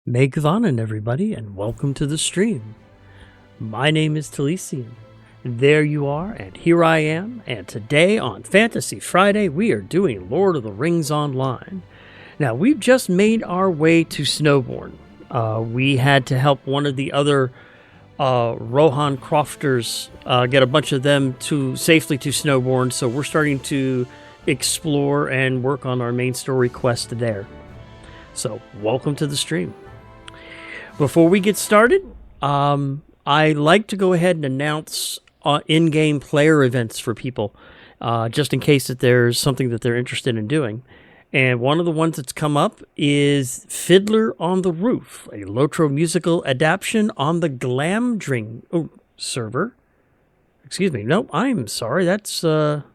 Megavanan, everybody, and welcome to the stream. My name is Talisian. There you are, and here I am, and today on Fantasy Friday, we are doing Lord of the Rings Online. Now, we've just made our way to Snowborne. We had to help one of the other Rohan crofters get a bunch of them safely to Snowborne, so we're starting to explore and work on our main story quest there. So, welcome to the stream. Before we get started, I like to go ahead and announce in-game player events for people, just in case that there's something that they're interested in doing. And one of the ones that's come up is Fiddler on the Roof, a LOTRO musical adaptation on the Glamdring server. Excuse me. Nope, I'm sorry. That's a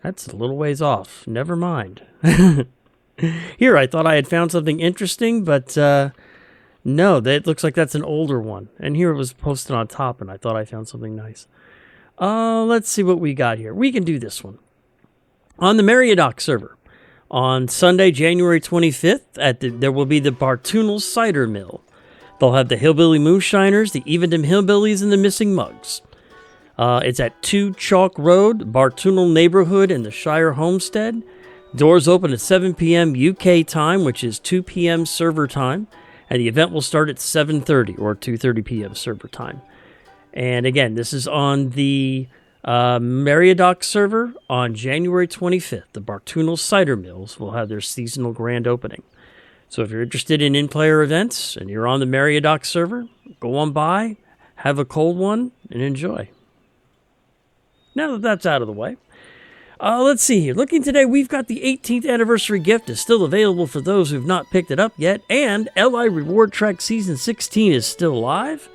little ways off. Never mind. Here, I thought I had found something interesting, but no, that looks like that's an older one. And here it was posted on top, and I thought I found something nice. Let's see what we got here. We can do this one. On the Meriadoc server, on Sunday, January 25th, there will be the Bartunel Cider Mill. They'll have the Hillbilly Moonshiners, the Evendom Hillbillies, and the Missing Mugs. It's at 2 Chalk Road, Bartunel neighborhood in the Shire Homestead. Doors open at 7 p.m. UK time, which is 2 p.m. server time. And the event will start at 7:30 or 2:30 p.m. server time. And again, this is on the Meriadoc server on January 25th. The Bartunel Cider Mills will have their seasonal grand opening. So if you're interested in in-player events and you're on the Meriadoc server, go on by, have a cold one, and enjoy. Now that that's out of the way, let's see here. Looking today, we've got the 18th anniversary gift is still available for those who've not picked it up yet, and LI Reward Track Season 16 is still live,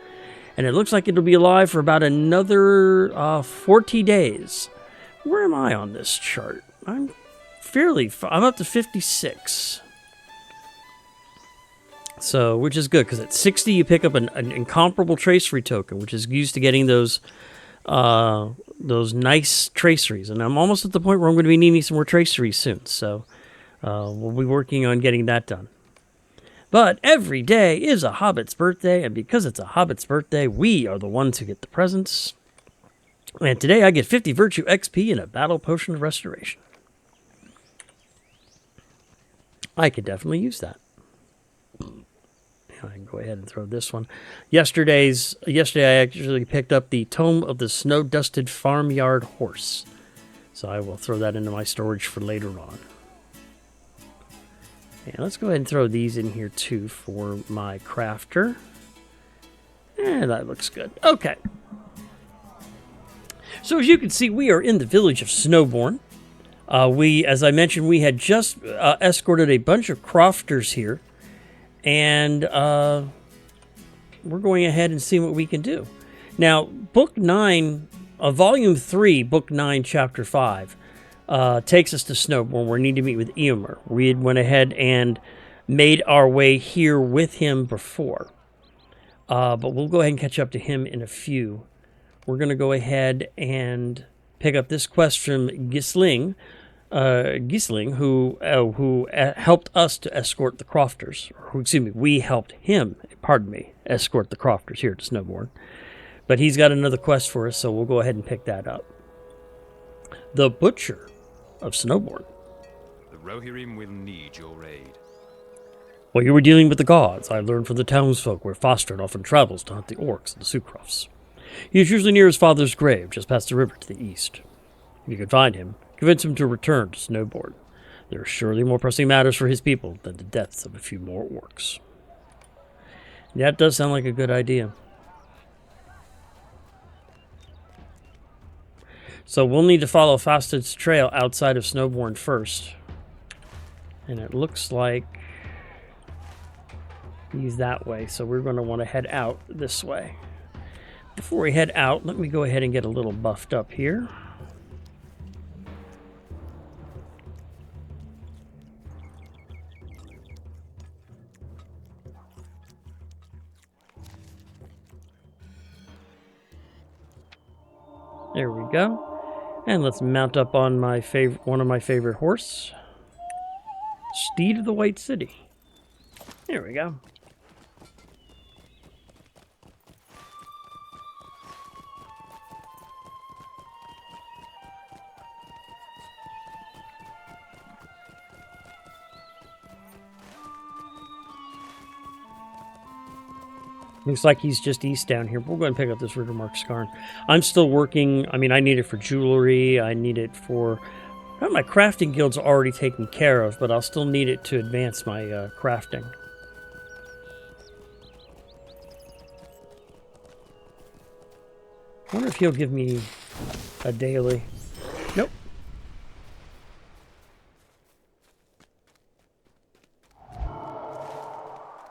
and it looks like it'll be alive for about another 40 days. Where am I on this chart? I'm up to 56. So, which is good, because at 60 you pick up an incomparable tracery token, which is used to getting those nice traceries, and I'm almost at the point where I'm going to be needing some more traceries soon, so we'll be working on getting that done. But every day is a Hobbit's birthday, and because it's a Hobbit's birthday, we are the ones who get the presents. And today I get 50 Virtue XP and a Battle Potion of Restoration. I could definitely use that. I can go ahead and throw this one. Yesterday I actually picked up the Tome of the Snow-Dusted Farmyard Horse. So I will throw that into my storage for later on. And let's go ahead and throw these in here too for my crafter. And that looks good. Okay. So as you can see, we are in the village of Snowborne. As I mentioned, we had just escorted a bunch of crofters here. And we're going ahead and seeing what we can do. Now, Book 9, Volume 3, Book 9, Chapter 5, takes us to Snowborne, where we need to meet with Eomer. We had went ahead and made our way here with him before. But we'll go ahead and catch up to him in a few. We're going to go ahead and pick up this quest from Gisling, who helped us to escort the crofters. We helped him, escort the crofters here to Snowborne. But he's got another quest for us, so we'll go ahead and pick that up. The Butcher of Snowborne. The Rohirrim will need your aid. While you were dealing with the gods, I learned from the townsfolk where Fostred often travels to hunt the orcs and the Sucrofts. He is usually near his father's grave, just past the river to the east. If you can find him, convince him to return to Snowborne. There are surely more pressing matters for his people than the deaths of a few more orcs. That does sound like a good idea. So we'll need to follow Fosted's trail outside of Snowborne first. And it looks like he's that way, so we're going to want to head out this way. Before we head out, let me go ahead and get a little buffed up here. There we go. And let's mount up on one of my favorite horse. Steed of the White City. There we go. Looks like he's just east down here. We'll go ahead and pick up this Rittermark Scarn. I'm still working. I mean, I need it for jewelry. I need it for... my crafting guild's already taken care of, but I'll still need it to advance my crafting. I wonder if he'll give me a daily. Nope.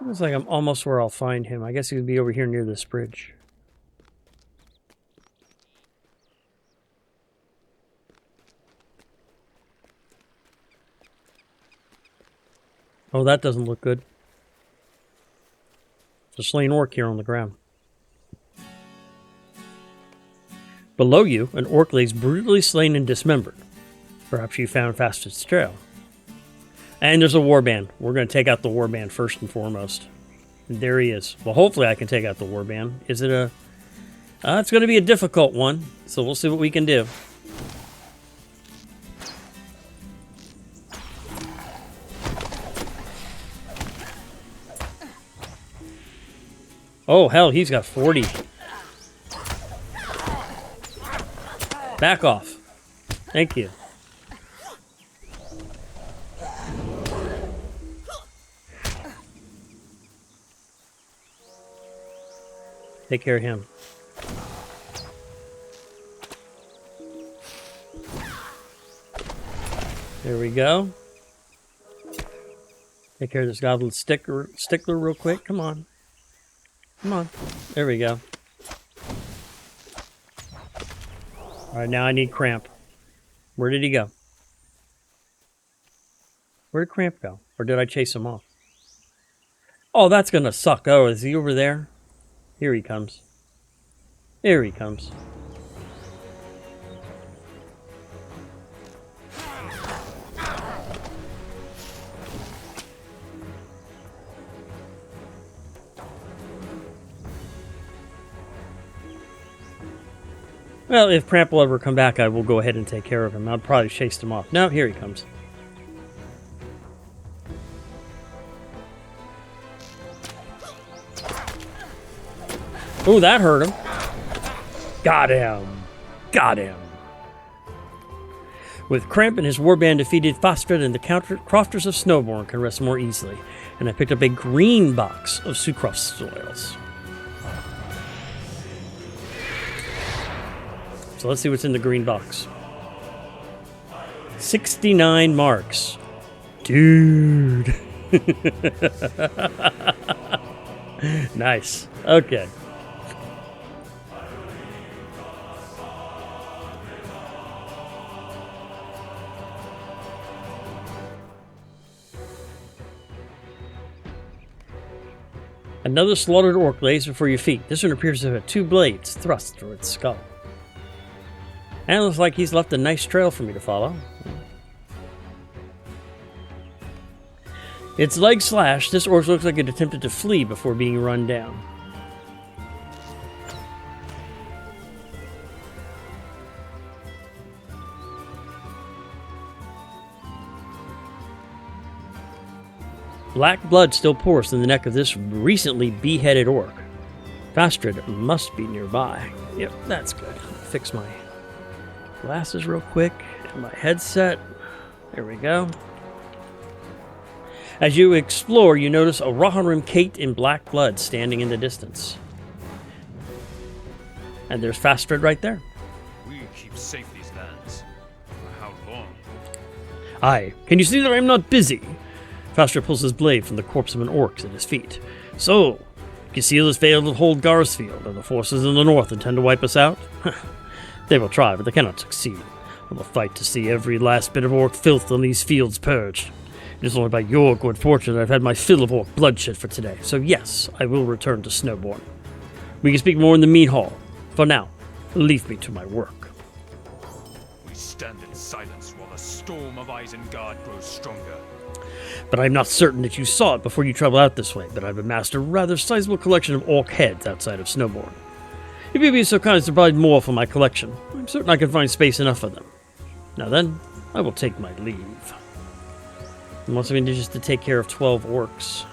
Looks like I'm almost where I'll find him. I guess he would be over here near this bridge. Oh, that doesn't look good. There's a slain orc here on the ground. Below you, an orc lays brutally slain and dismembered. Perhaps you found Fastest trail. And there's a warband. We're going to take out the warband first and foremost. And there he is. Well, hopefully I can take out the warband. Is it a... it's going to be a difficult one, so we'll see what we can do. Oh, hell, he's got 40. Back off. Thank you. Take care of him. There we go. Take care of this goblin stickler real quick. Come on. Come on. There we go. Alright, now I need Cramp. Where did he go? Where did Cramp go? Or did I chase him off? Oh, that's gonna suck. Oh, is he over there? Here he comes. Here he comes. Well, if Cramp will ever come back, I will go ahead and take care of him. I'll probably chase him off. No, here he comes. Ooh, that hurt him. Got him. Got him. With Cramp and his warband defeated, Fastred and the crofters of Snowborne can rest more easily. And I picked up a green box of sucrose soils. So let's see what's in the green box. 69 marks. Dude. Nice. Okay. Another slaughtered orc lays before your feet. This one appears to have 2 blades thrust through its skull. And it looks like he's left a nice trail for me to follow. Its legs slashed. This orc looks like it attempted to flee before being run down. Black blood still pours from the neck of this recently beheaded orc. Fastred must be nearby. Yep, that's good. Fix my glasses real quick and my headset. There we go. As you explore, you notice a Rohan caked in black blood standing in the distance. And there's Fastred right there. We keep safe these lands. For how long? Aye. Can you see that I'm not busy? Fastred pulls his blade from the corpse of an orc at his feet. So, you can seal this veil to hold Garsfield, and the forces in the north intend to wipe us out? They will try, but they cannot succeed. I will fight to see every last bit of orc filth on these fields purged. It is only by your good fortune that I've had my fill of orc bloodshed for today, so yes, I will return to Snowborne. We can speak more in the mead hall. For now, leave me to my work. We stand in silence while the storm of Isengard grows stronger. But I'm not certain that you saw it before you traveled out this way, but I've amassed a rather sizable collection of orc heads outside of Snowborne. If you'd be so kind as to provide more for my collection, I'm certain I can find space enough for them. Now then, I will take my leave. And once again, just to take care of 12 orcs.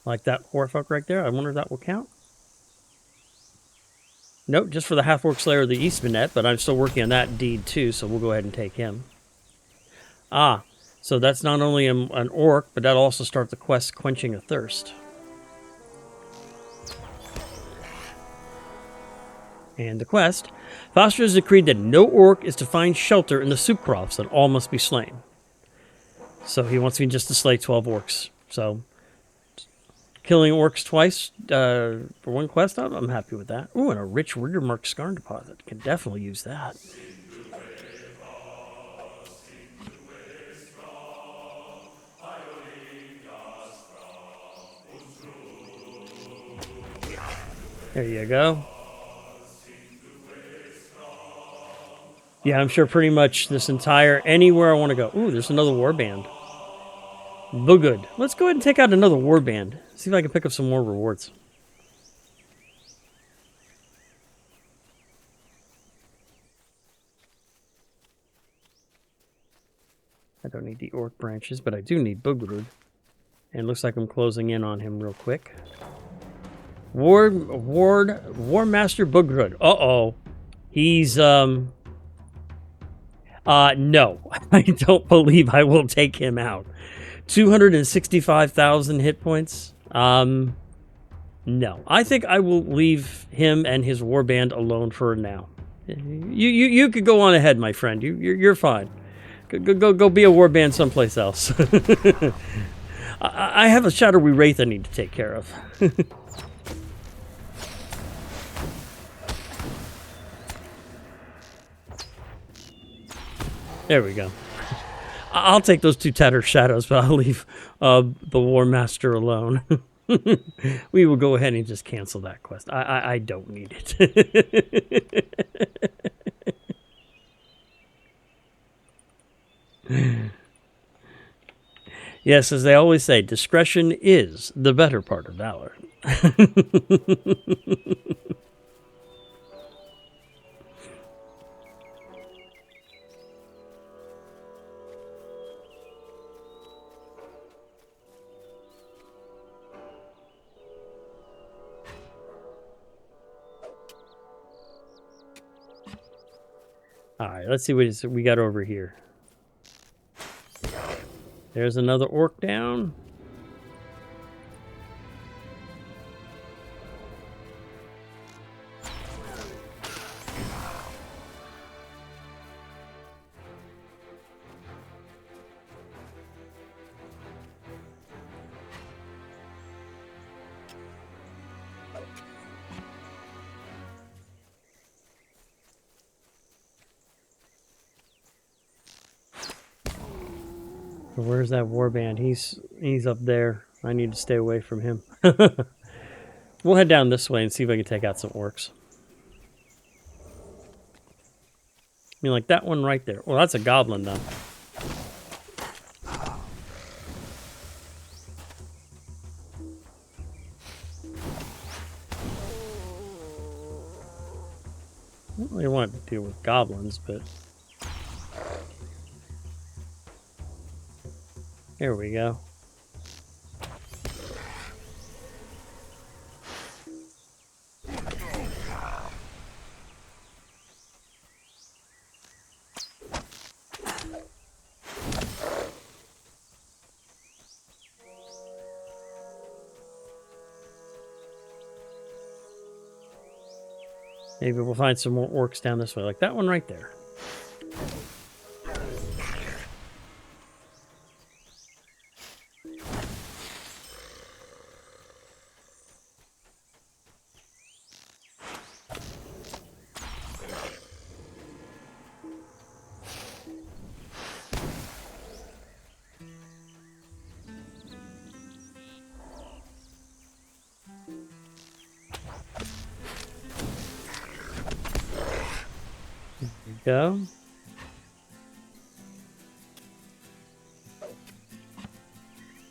Like that Horfolk right there. I wonder if that will count. Nope, just for the half-orc slayer of the Eastmanet, but I'm still working on that deed too, so we'll go ahead and take him. Ah, so that's not only an orc, but that'll also start the quest Quenching a Thirst. And the quest. Foster has decreed that no orc is to find shelter in the soup crofts, and all must be slain. So he wants me just to slay 12 orcs. So killing orcs twice for one quest, I'm happy with that. Ooh, and a rich Riggermark Scarn deposit. Can definitely use that. There you go. Yeah, I'm sure pretty much this entire, anywhere I want to go. Ooh, there's another warband. Good. Let's go ahead and take out another warband. See if I can pick up some more rewards. I don't need the orc branches, but I do need Bugrud. And it looks like I'm closing in on him real quick. War Master Bugrud. Uh-oh. He's, no. I don't believe I will take him out. 265,000 hit points. No. I think I will leave him and his warband alone for now. You could go on ahead, my friend. You're fine. Go be a warband someplace else. I have a shadowy wraith I need to take care of. There we go. I'll take those 2 tattered shadows, but I'll leave the War Master alone. We will go ahead and just cancel that quest. I don't need it. Yes, as they always say, discretion is the better part of valor. All right, let's see what we got over here. There's another orc down. Where's that warband? He's up there. I need to stay away from him. We'll head down this way and see if I can take out some orcs. I mean, like that one right there. Well, that's a goblin, though. I don't really want to deal with goblins, but... There we go. Maybe we'll find some more orcs down this way, like that one right there. Go.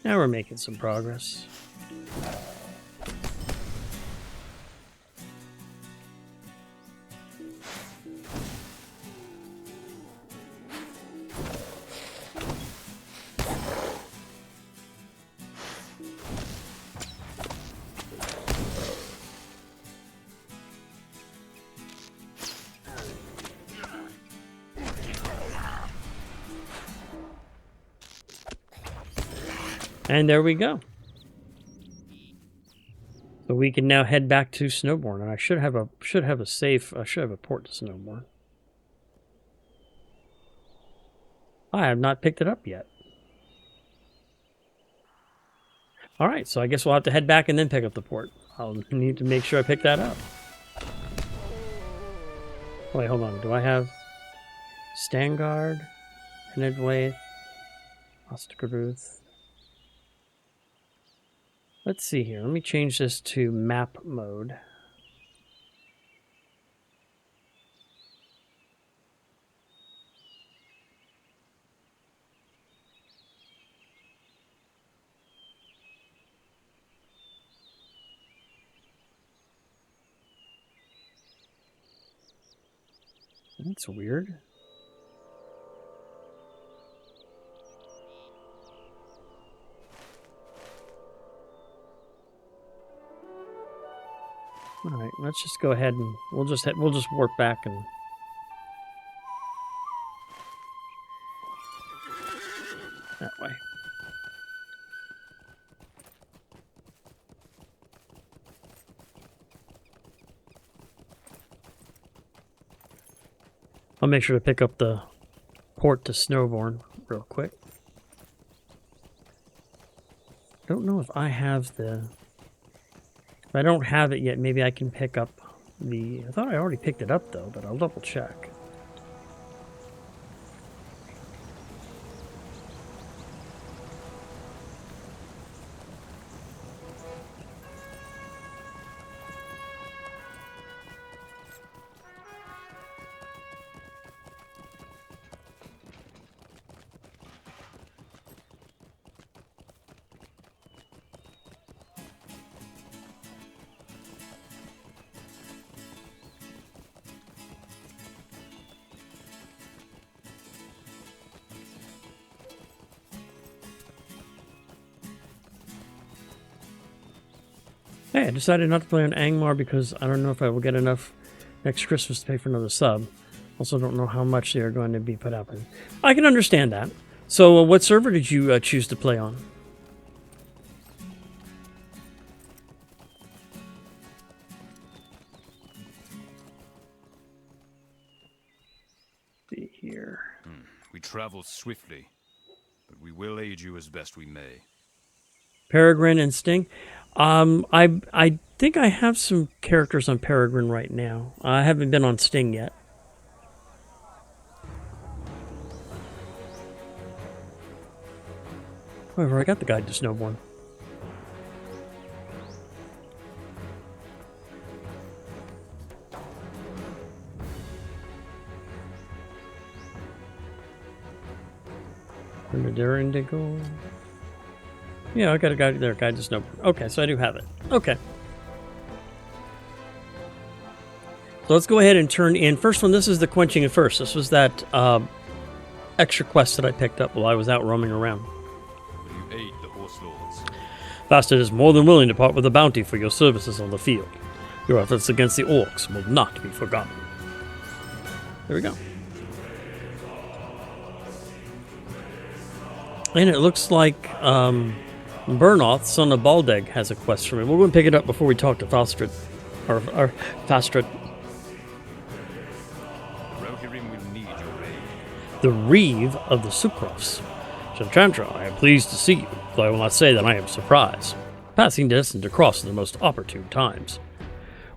Now we're making some progress. And there we go. So we can now head back to Snowborne, and I should have a port to Snowborne. I have not picked it up yet. All right, so I guess we'll have to head back and then pick up the port. I'll need to make sure I pick that up. Wait, hold on. Do I have Stangard, Henedwaith, Ostergaruth? Let's see here. Let me change this to map mode. That's weird. All right, let's just go ahead and we'll just warp back and that way. I'll make sure to pick up the port to Snowborne real quick. I don't know if I have the... If I don't have it yet, maybe I can pick up the... I thought I already picked it up, though, but I'll double check. Hey, I decided not to play on Angmar because I don't know if I will get enough next Christmas to pay for another sub. Also don't know how much they are going to be put up in. I can understand that. So what server did you choose to play on? See here. We travel swiftly, but we will aid you as best we may. Peregrine and Sting. I think I have some characters on Peregrine right now. I haven't been on Sting yet. However, I got the guide to Snowborne. Indigo. Yeah, I got a guide there. Guide to Snowborne. Okay, so I do have it. Okay. So let's go ahead and turn in. First one, this is the Quenching of Thirst. This was that extra quest that I picked up while I was out roaming around. Will you aid the Horse Lords? Bastet is more than willing to part with a bounty for your services on the field. Your efforts against the orcs will not be forgotten. There we go. And it looks like Bernoth, son of Baldeg, has a quest for me. We'll go and pick it up before we talk to Fastred. Or Fastred. Will need your aid. The Reeve of the Sucrofs. Chantra, I am pleased to see you, though I will not say that I am surprised. Passing destined to cross in the most opportune times.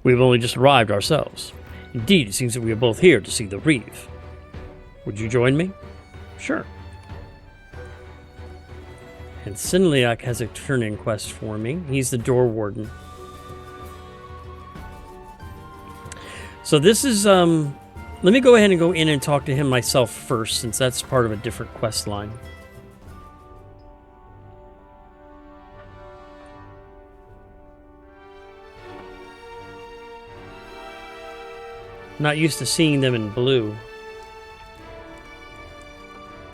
We have only just arrived ourselves. Indeed, it seems that we are both here to see the Reeve. Would you join me? Sure. And Sinliak has a turn-in quest for me. He's the door warden. So this is, let me go ahead and go in and talk to him myself first, since that's part of a different quest line. Not used to seeing them in blue.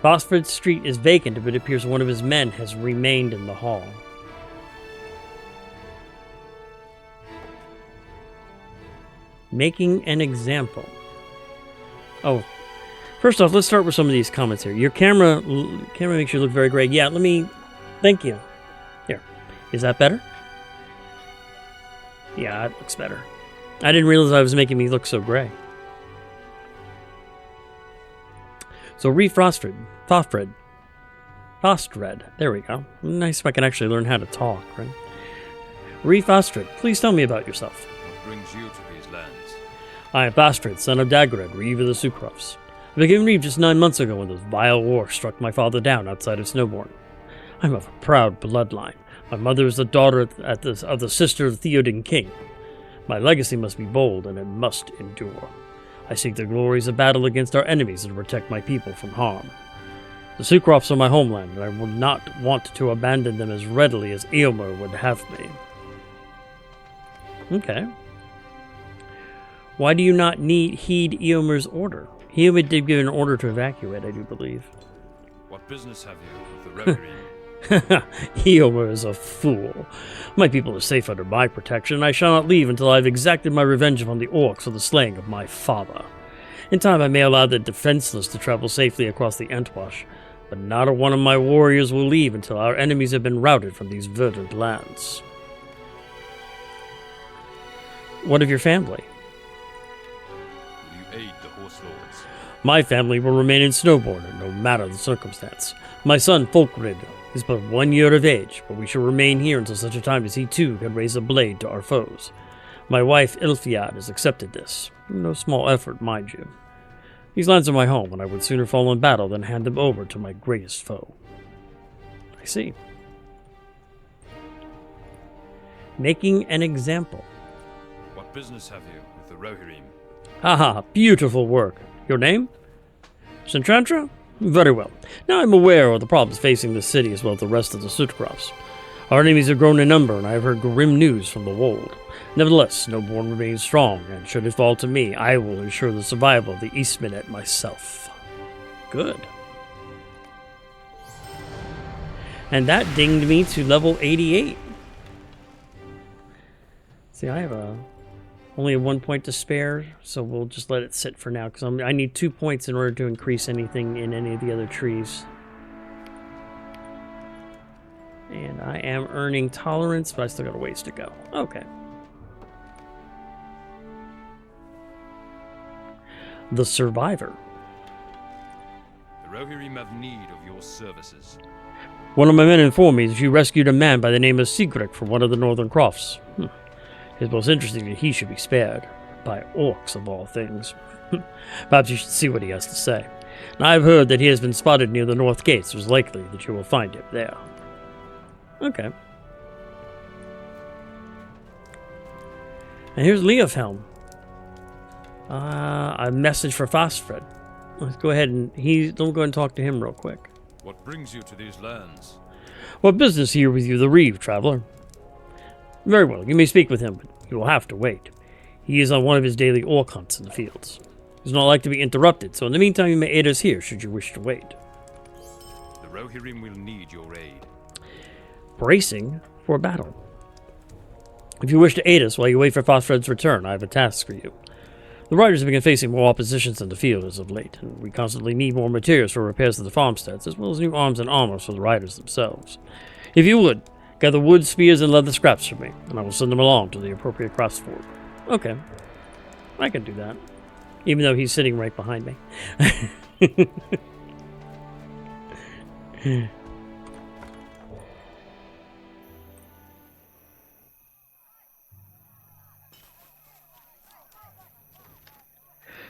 Bosford Street is vacant, but it appears one of his men has remained in the hall. Making an example. Oh, first off, let's start with some of these comments here. Your camera makes you look very great. Yeah, thank you. Is that better? Yeah, that looks better. I didn't realize I was making me look so gray. So Reeve Fostred. There we go. Nice if I can actually learn how to talk, right? Reeve Fostred, please tell me about yourself. What brings you to these lands? I am Fostred, son of Dagred, Reeve of the Snowborne. I became Reeve just 9 months ago when this vile war struck my father down outside of Snowborne. I'm of a proud bloodline. My mother is the daughter of the sister of Theoden King. My legacy must be bold, and it must endure. I seek the glories of battle against our enemies and to protect my people from harm. The Sucrofs are my homeland, and I would not want to abandon them as readily as Eomer would have me. Okay. Why do you not heed Eomer's order? Eomer did give an order to evacuate, I do believe. What business have you with the Reverie? Eomer is a fool. My people are safe under my protection, and I shall not leave until I have exacted my revenge upon the orcs for the slaying of my father. In time, I may allow the defenseless to travel safely across the Entwash, but not a one of my warriors will leave until our enemies have been routed from these verdant lands. What of your family? Will you aid the Horse Lords? My family will remain in Snowborne, no matter the circumstance. My son, Folkrid, is but 1 year of age, but we shall remain here until such a time as he too can raise a blade to our foes. My wife, Ilfiad, has accepted this. No small effort, mind you. These lands are my home, and I would sooner fall in battle than hand them over to my greatest foe. I see. Making an example. What business have you with the Rohirrim? Haha, beautiful work. Your name? Sintrantra? Very well. Now I'm aware of the problems facing the city as well as the rest of the Sutcrops. Our enemies have grown in number, and I have heard grim news from the Wold. Nevertheless, Snowborne remains strong, and should it fall to me, I will ensure the survival of the Eastminet myself. Good. And that dinged me to level 88. See, I have only a 1 point to spare, so we'll just let it sit for now, because I need 2 points in order to increase anything in any of the other trees. And I am earning tolerance, but I still got a ways to go. Okay. The Survivor. The Rohirrim have need of your services. One of my men informed me that you rescued a man by the name of Sigric from one of the Northern Crofts. It's most interesting that he should be spared. By orcs, of all things. Perhaps you should see what he has to say. And I've heard that he has been spotted near the North Gates. It is likely that you will find him there. Okay. And here's Leofhelm. A message for Fostred. Let's go ahead and don't go and talk to him real quick. What brings you to these lands? What business here with you, the Reeve, traveler? Very well, you may speak with him, but you will have to wait. He is on one of his daily orc hunts in the fields. He does not like to be interrupted, so in the meantime you may aid us here, should you wish to wait. The Rohirrim will need your aid. Bracing for battle. If you wish to aid us while you wait for Fostred's return, I have a task for you. The riders have been facing more oppositions in the field as of late, and we constantly need more materials for repairs to the farmsteads, as well as new arms and armor for the riders themselves. If you would, gather wood, spears, and leather scraps for me, and I will send them along to the appropriate craftsford. Okay. I can do that. Even though he's sitting right behind me.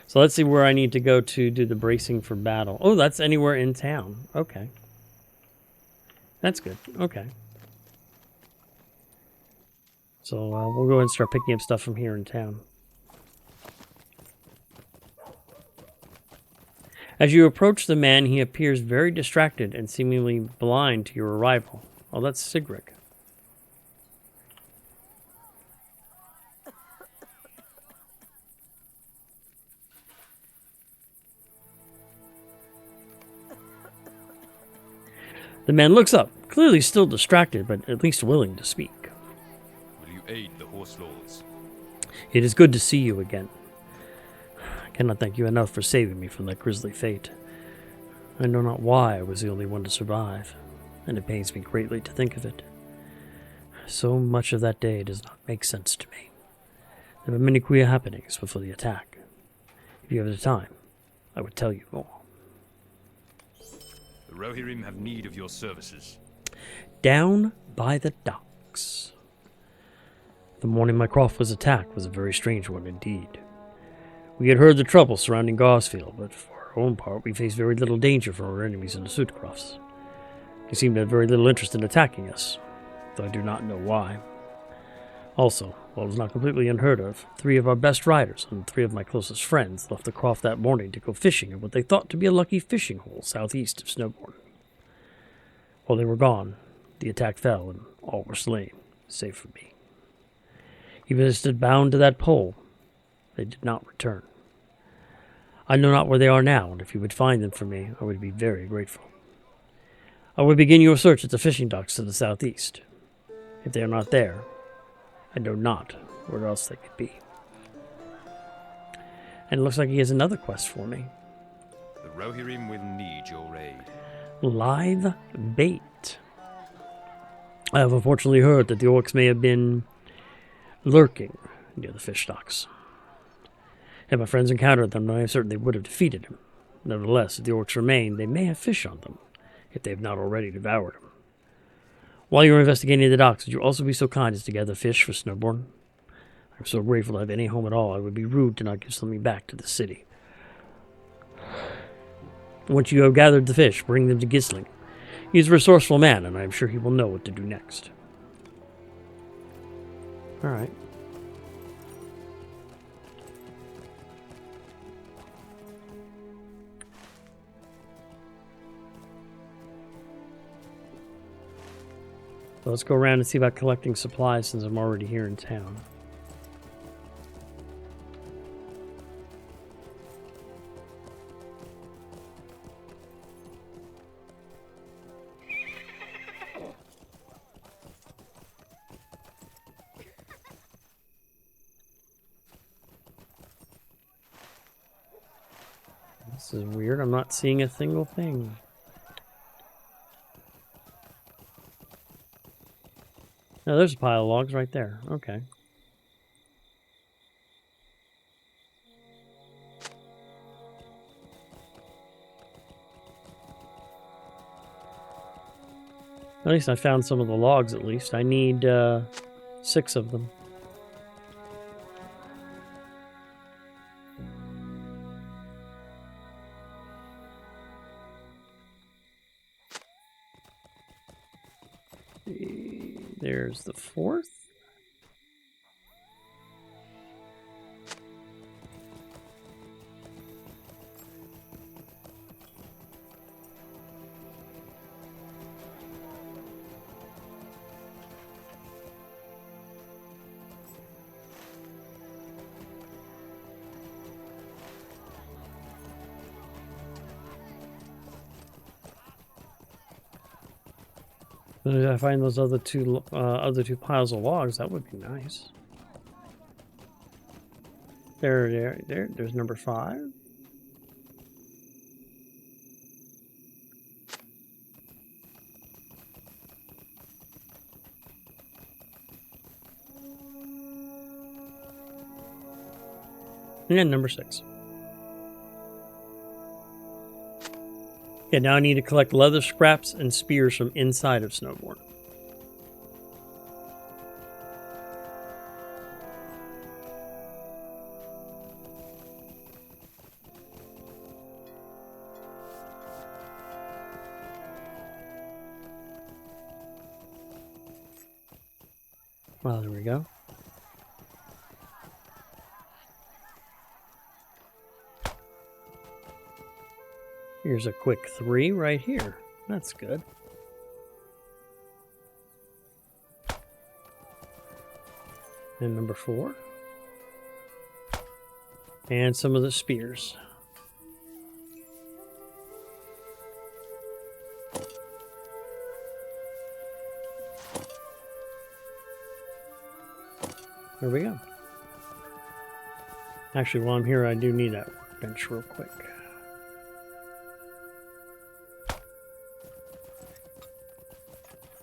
So let's see where I need to go to do the bracing for battle. Oh, that's anywhere in town. Okay. That's good. Okay. So we'll go and start picking up stuff from here in town. As you approach the man, he appears very distracted and seemingly blind to your arrival. Oh, that's Sigric. The man looks up, clearly still distracted, but at least willing to speak. Will you aid the Horse Lords? It is good to see you again. I cannot thank you enough for saving me from that grisly fate. I know not why I was the only one to survive, and it pains me greatly to think of it. So much of that day does not make sense to me. There were many queer happenings before the attack. If you have the time, I would tell you more. The Rohirrim have need of your services. Down by the docks. The morning my croft was attacked was a very strange one indeed. We had heard the trouble surrounding Garsfield, but for our own part we faced very little danger from our enemies in the Sudcrofts. They seemed to have very little interest in attacking us, though I do not know why. Also, while it was not completely unheard of, 3 of our best riders and 3 of my closest friends left the croft that morning to go fishing in what they thought to be a lucky fishing hole southeast of Snowborne. While they were gone, the attack fell and all were slain, save for me. Even as I stood bound to that pole, they did not return. I know not where they are now, and if you would find them for me, I would be very grateful. I would begin your search at the fishing docks to the southeast. If they are not there, I know not where else they could be. And it looks like he has another quest for me. The Rohirrim will need your aid. Live bait. I have unfortunately heard that the orcs may have been lurking near the fish docks. Had my friends encountered them, I am certain they would have defeated them. Nevertheless, if the orcs remain, they may have fish on them, if they have not already devoured them. While you are investigating the docks, would you also be so kind as to gather fish for Snowborne? I am so grateful to have any home at all. I would be rude to not give something back to the city. Once you have gathered the fish, bring them to Gisling. He is a resourceful man, and I am sure he will know what to do next. Alright. So let's go around and see about collecting supplies since I'm already here in town. This is weird. I'm not seeing a single thing. No, there's a pile of logs right there. Okay. At least I found some of the logs, at least. I need 6 of them. There's the 4th. If I find those other two piles of logs, that would be nice. There's number 5. And number 6. Okay, now I need to collect leather scraps and spears from inside of Snowborne. Well, there we go. Here's a quick 3 right here. That's good. And number 4. And some of the spears. There we go. Actually, while I'm here, I do need that workbench real quick.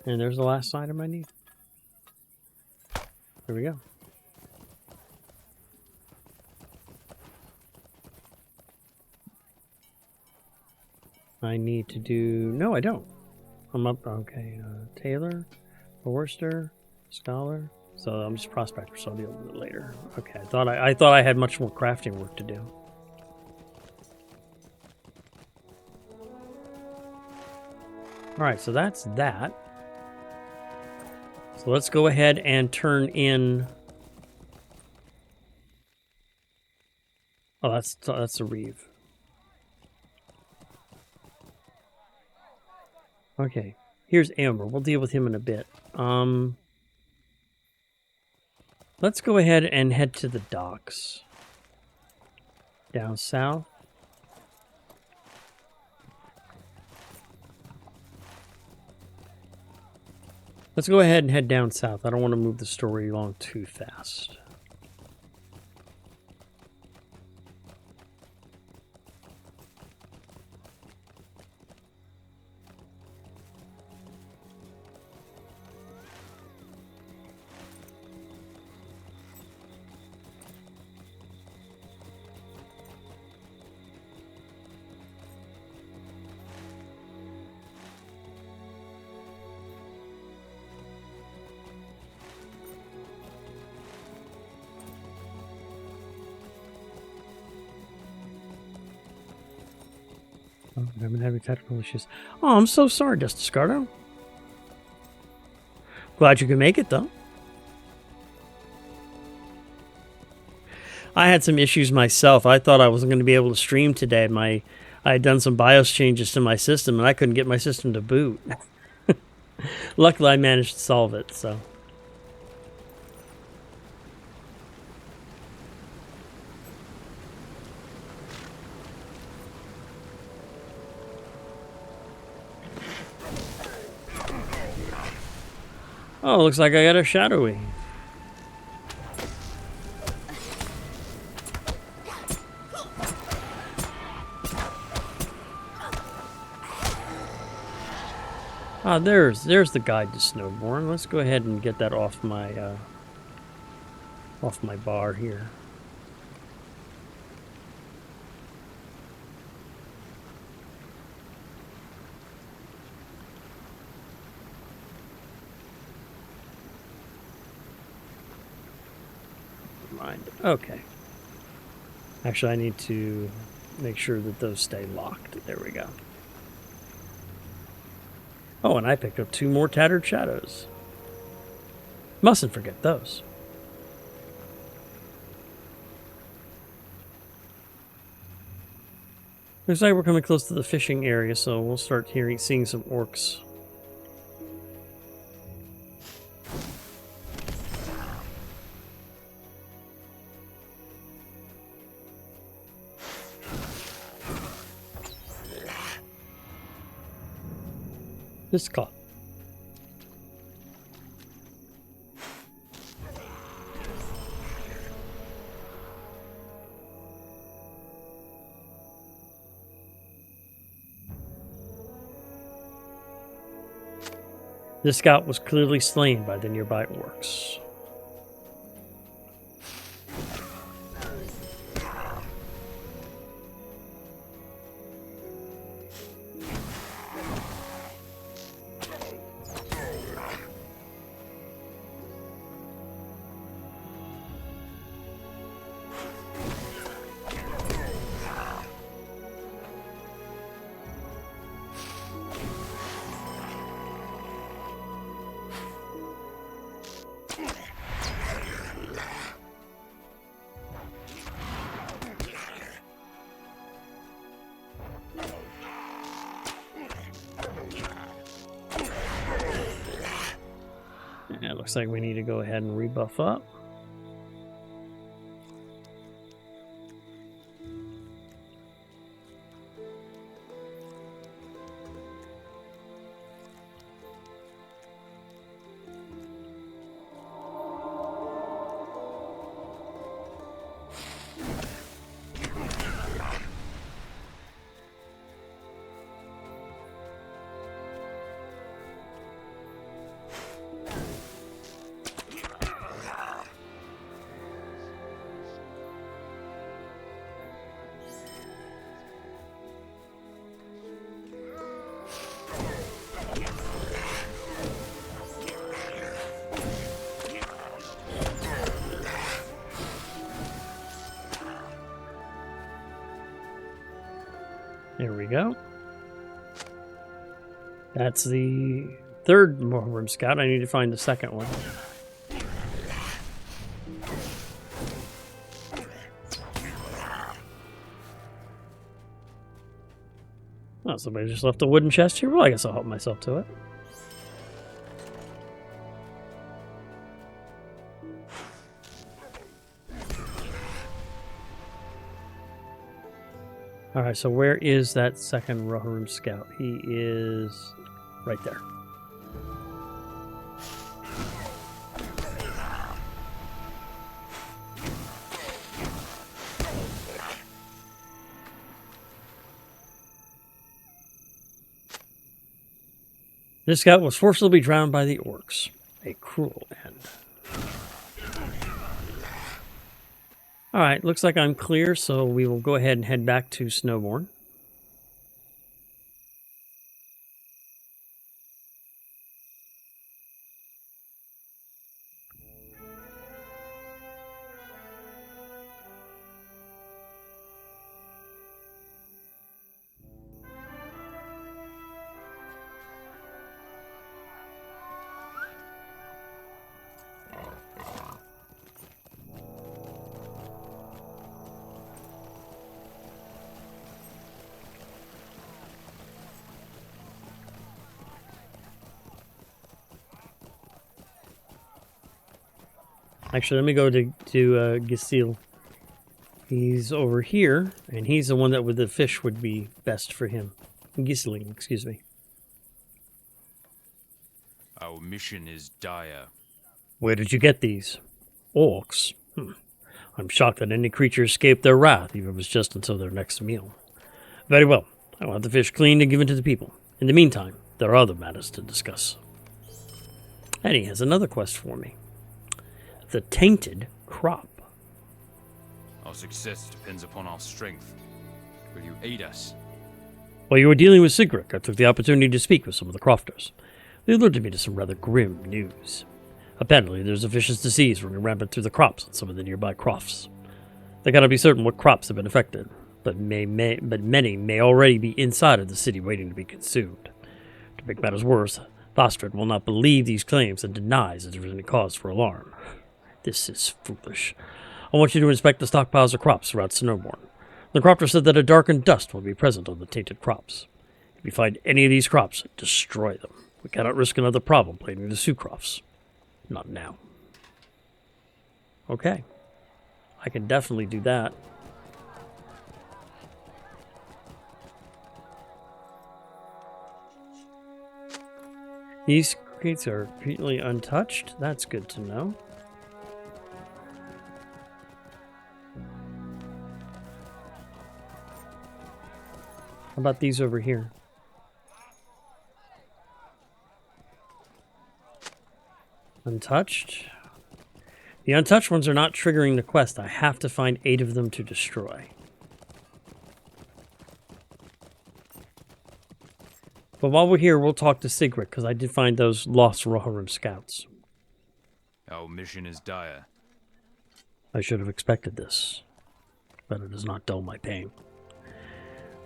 And there's the last item I need. There we go. I need to do... No, I don't. I'm up... Okay, Taylor, Forester, Scholar. So I'm just Prospector, so I'll deal with it later. Okay, I thought I had much more crafting work to do. Alright, so that's that. So let's go ahead and turn in... Oh, that's a Reeve. Okay, here's Amber. We'll deal with him in a bit. Let's go ahead and head to the docks. Down south. Let's go ahead and head down south. I don't want to move the story along too fast. Oh, I've been having technical issues. Oh, I'm so sorry, Destiscardo. Glad you could make it, though. I had some issues myself. I thought I wasn't going to be able to stream today. I had done some BIOS changes to my system, and I couldn't get my system to boot. Luckily, I managed to solve it, so... Oh, looks like I got a shadowy. Ah, there's the guide to Snowborne. Let's go ahead and get that off my bar here. Okay. Actually, I need to make sure that those stay locked. There we go. Oh, and I picked up 2 more Tattered Shadows. Mustn't forget those. Looks like we're coming close to the fishing area, so we'll start seeing some orcs. This caught. This scout was clearly slain by the nearby orcs. Yeah, it looks like we need to go ahead and rebuff up. There we go. That's the third Rohan Scout. I need to find the second one. Oh, somebody just left a wooden chest here? Well, I guess I'll help myself to it. Alright, so where is that second Rohan Scout? He is right there. This scout was forcibly drowned by the orcs. A cruel end. Alright, looks like I'm clear, so we will go ahead and head back to Snowborne. Actually, let me go to Gisil. He's over here, and he's the one that with the fish would be best for him. Gisling, excuse me. Our mission is dire. Where did you get these? Orcs? I'm shocked that any creature escaped their wrath, even if it was just until their next meal. Very well. I will have the fish cleaned and given to the people. In the meantime, there are other matters to discuss. And he has another quest for me. The Tainted Crop. Our success depends upon our strength. Will you aid us? While you were dealing with Sigric, I took the opportunity to speak with some of the crofters. They alerted me to some rather grim news. Apparently, there's a vicious disease running rampant through the crops on some of the nearby crofts. They cannot be certain what crops have been affected, but many may already be inside of the city waiting to be consumed. To make matters worse, Thostred will not believe these claims and denies that there is any cause for alarm. This is foolish. I want you to inspect the stockpiles of crops throughout Snowborne. The crofter said that a darkened dust will be present on the tainted crops. If you find any of these crops, destroy them. We cannot risk another problem plating the Sucrofts. Not now. Okay. I can definitely do that. These crates are completely untouched. That's good to know. How about these over here? Untouched. The untouched ones are not triggering the quest. I have to find 8 of them to destroy. But while we're here, we'll talk to Sigric, because I did find those lost Rohan scouts. Our mission is dire. I should have expected this, but it does not dull my pain.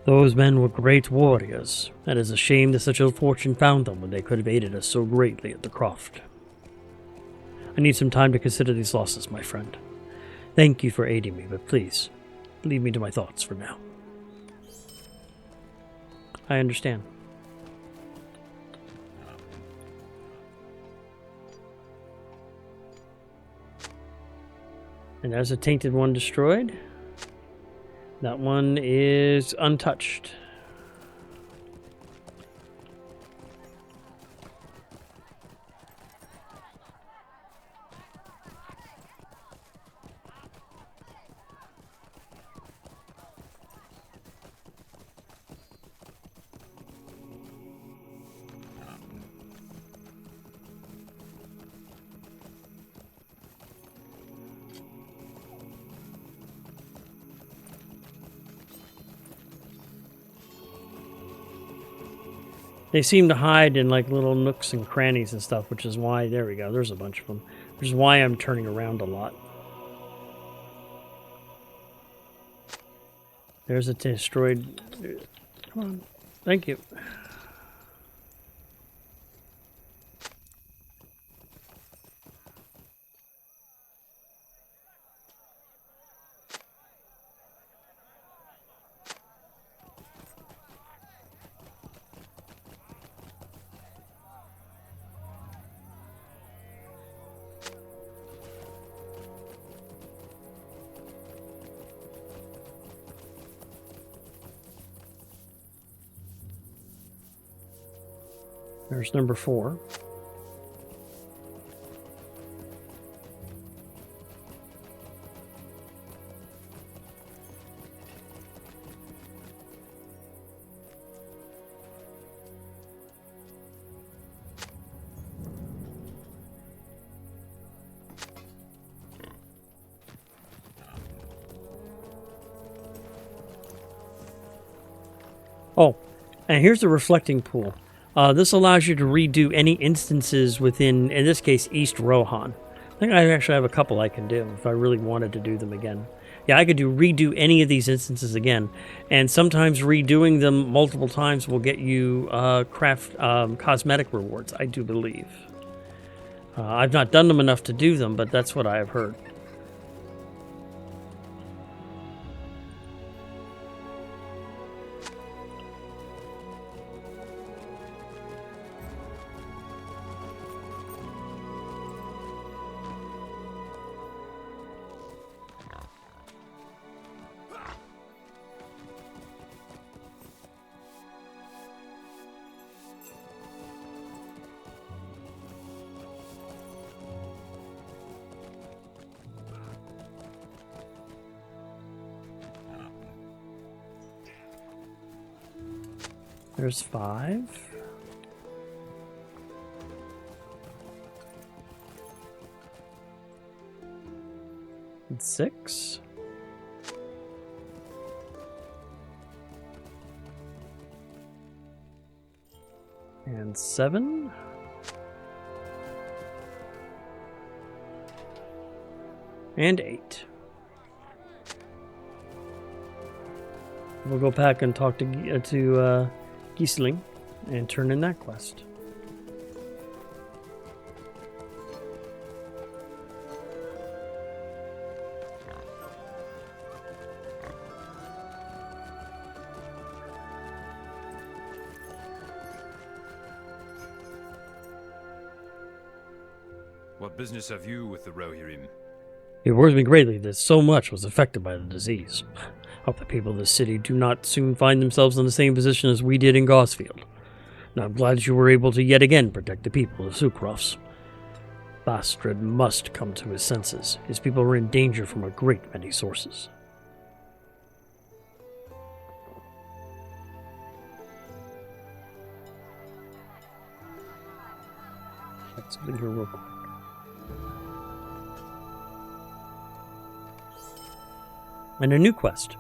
Those men were great warriors. It is a shame that such ill fortune found them when they could have aided us so greatly at the croft. I need some time to consider these losses, my friend. Thank you for aiding me, but please, leave me to my thoughts for now. I understand. And there's a tainted one destroyed. That one is untouched. They seem to hide in like little nooks and crannies and stuff, which is why, there we go, there's a bunch of them, which is why I'm turning around a lot. There's a destroyed Come on. Thank you. There's number 4. Oh, and here's the reflecting pool. This allows you to redo any instances within, in this case, East Rohan. I think I actually have a couple I can do if I really wanted to do them again. Yeah, I could redo any of these instances again, and sometimes redoing them multiple times will get you craft cosmetic rewards, I do believe. I've not done them enough to do them, but that's what I have heard. There's 5. And 6. And 7. And 8. We'll go back and talk to Giesling and turn in that quest. What business have you with the Rohirrim? It worries me greatly that so much was affected by the disease. Hope the people of this city do not soon find themselves in the same position as we did in Gosfield. And I'm glad you were able to yet again protect the people of Sucross. Bastard must come to his senses. His people are in danger from a great many sources. That's something here real quick. And a new quest.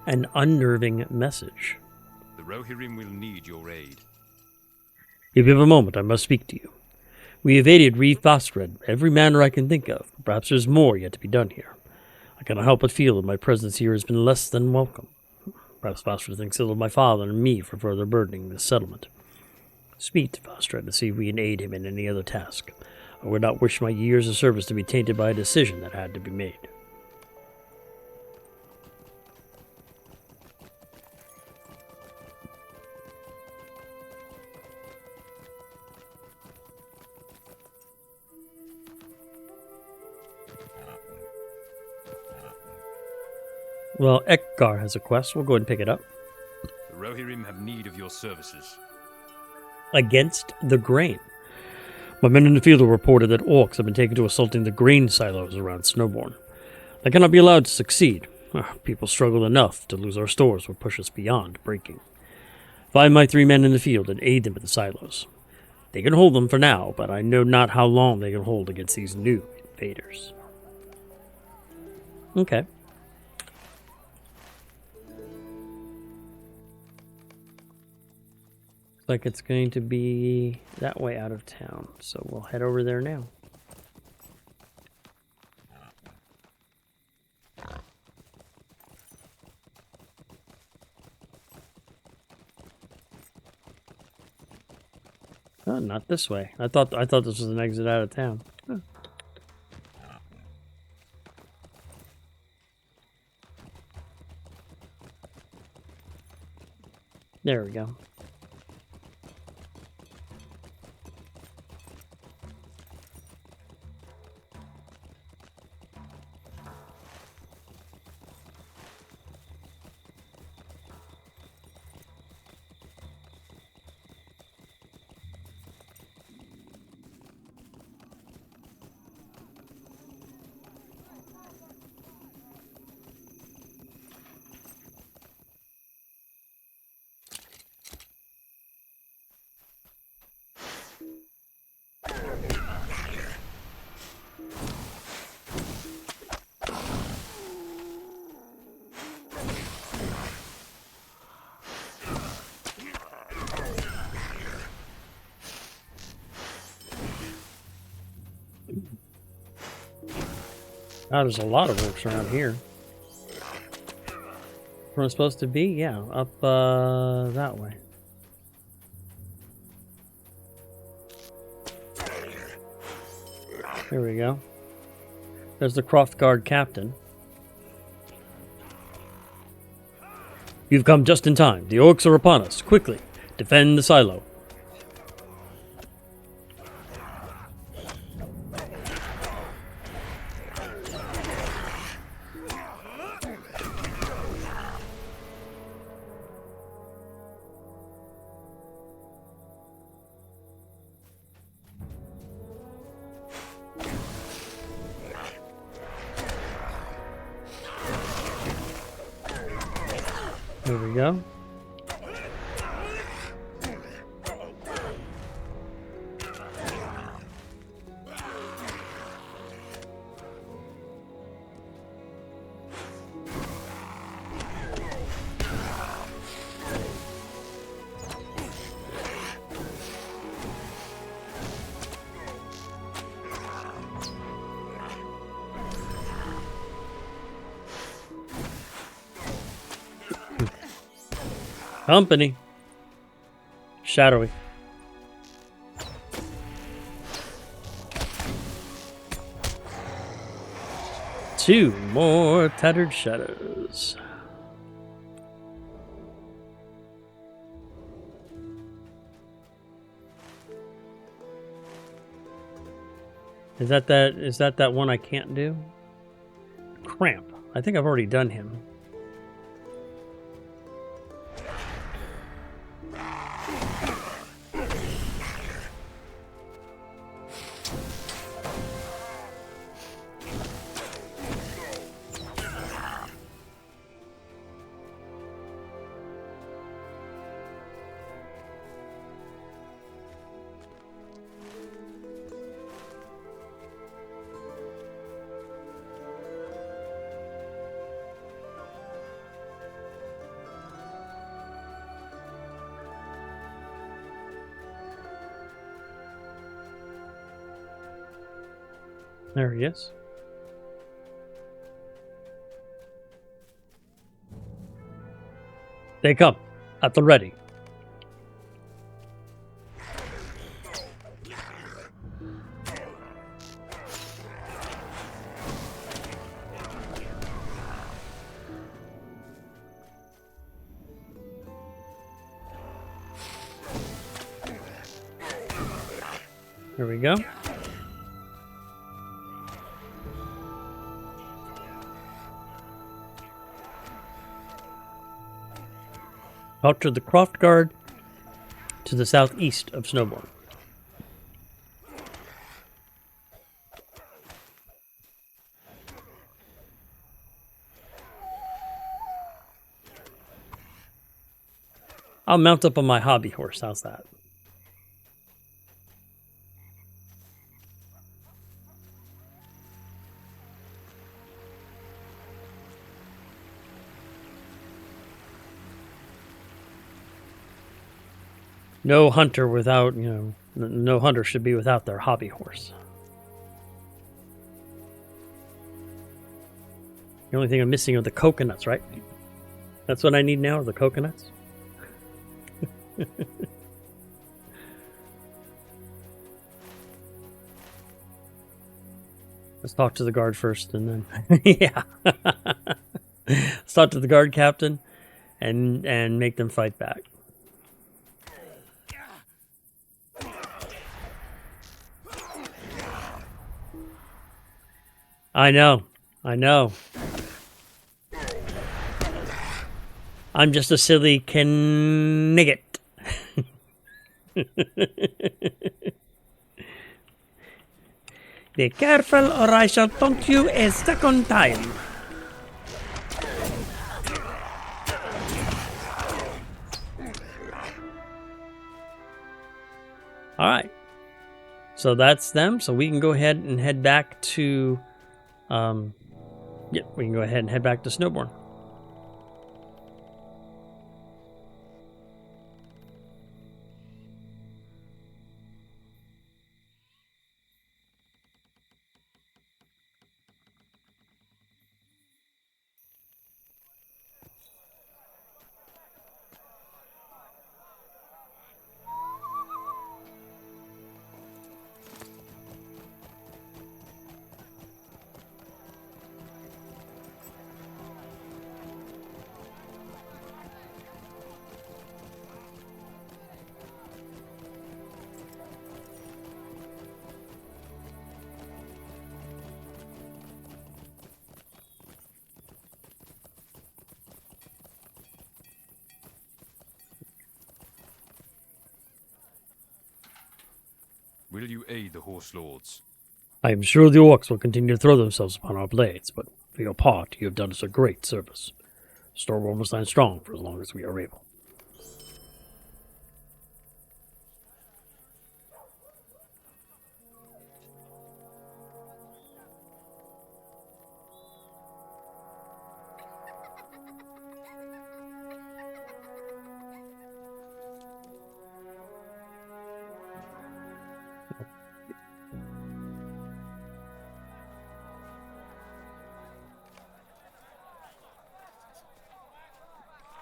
An unnerving message. The Rohirrim will need your aid. If you have a moment, I must speak to you. We evaded Reeve Bastred every manner I can think of. Perhaps there's more yet to be done here. I cannot help but feel that my presence here has been less than welcome. Perhaps Bastred thinks ill of my father and me for further burdening this settlement. Speak to Bastred to see if we can aid him in any other task. I would not wish my years of service to be tainted by a decision that had to be made. Well, Ekgar has a quest. We'll go ahead and pick it up. The Rohirrim have need of your services. Against the grain. My men in the field have reported that orcs have been taken to assaulting the grain silos around Snowborne. They cannot be allowed to succeed. People struggle enough. To lose our stores would push us beyond breaking. Find my 3 men in the field and aid them at the silos. They can hold them for now, but I know not how long they can hold against these new invaders. Okay. Like it's going to be that way out of town, so we'll head over there now. Oh, not this way. I thought this was an exit out of town. Huh. There we go. Oh, there's a lot of orcs around here. Where I'm supposed to be? Yeah, up that way. There we go. There's the Croft Guard captain. You've come just in time. The orcs are upon us. Quickly, defend the silo. There we go. Company. Shadowy. Two more tattered shadows. Is that one I can't do? Cramp. I think I've already done him. There he is. They come, at the ready. There we go. Out to the Croft Guard to the southeast of Snowborne. I'll mount up on my hobby horse. How's that? No hunter without, no hunter should be without their hobby horse. The only thing I'm missing are the coconuts, right? That's what I need now, are the coconuts. Let's talk to the guard first, and then yeah. Let's talk to the guard captain, and make them fight back. I know. I'm just a silly knigget. Be careful or I shall taunt you a second time. Alright. So that's them. So we can go ahead and head back to... we can go ahead and head back to Snowborne. Will you aid the horse lords? I am sure the orcs will continue to throw themselves upon our blades, but for your part, you have done us a great service. Snowborne will stand strong for as long as we are able.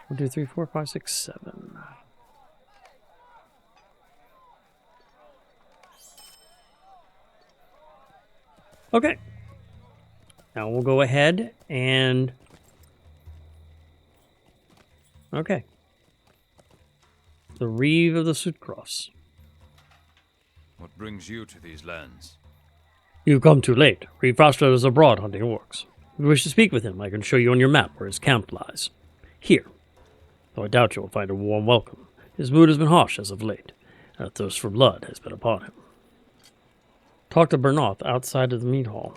One, two, three, four, five, six, seven. Okay. Now we'll go ahead and... Okay. The Reeve of the Snowborne. What brings you to these lands? You've come too late. Reeve Foster is abroad hunting orcs. If you wish to speak with him, I can show you on your map where his camp lies. Here. Though I doubt you will find a warm welcome. His mood has been harsh as of late, and a thirst for blood has been upon him. Talk to Bernoth outside of the mead hall.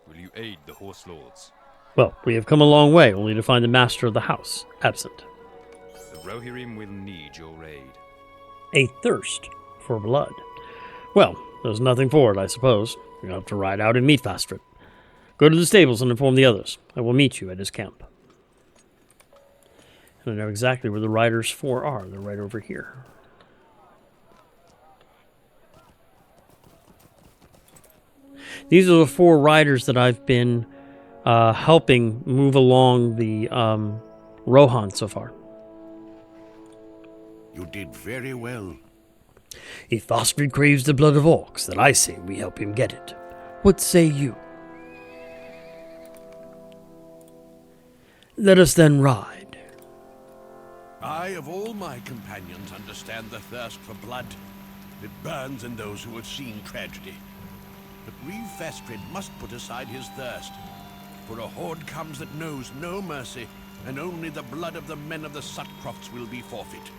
Will you aid the horse lords? Well, we have come a long way, only to find the master of the house absent. The Rohirrim will need your aid. A thirst for blood. Well, there's nothing for it, I suppose. You'll have to ride out and meet Fastrit. Go to the stables and inform the others. I will meet you at his camp. And I know exactly where the riders 4 are. They're right over here. These are the 4 riders that I've been helping move along the Rohan so far. You did very well. If Fastrit craves the blood of orcs, then I say we help him get it. What say you? Let us then ride. I, of all my companions, understand the thirst for blood. It burns in those who have seen tragedy. But Reeve Festrid must put aside his thirst. For a horde comes that knows no mercy, and only the blood of the men of the Sutcrofts will be forfeit.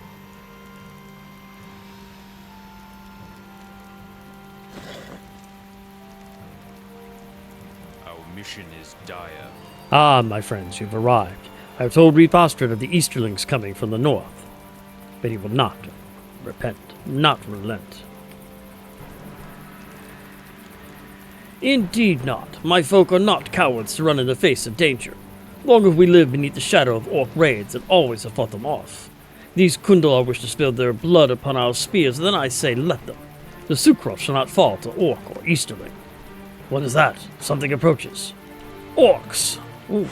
Our mission is dire. Ah, my friends, you've arrived. I have told Reeve Fastrid of the Easterlings coming from the north. But he will not repent, not relent. Indeed not. My folk are not cowards to run in the face of danger. Long as we live beneath the shadow of orc raids and always have fought them off. These Kundlar wish to spill their blood upon our spears, then I say let them. The Sucroft shall not fall to orc or Easterling. What is that? Something approaches. Orcs! Ooh.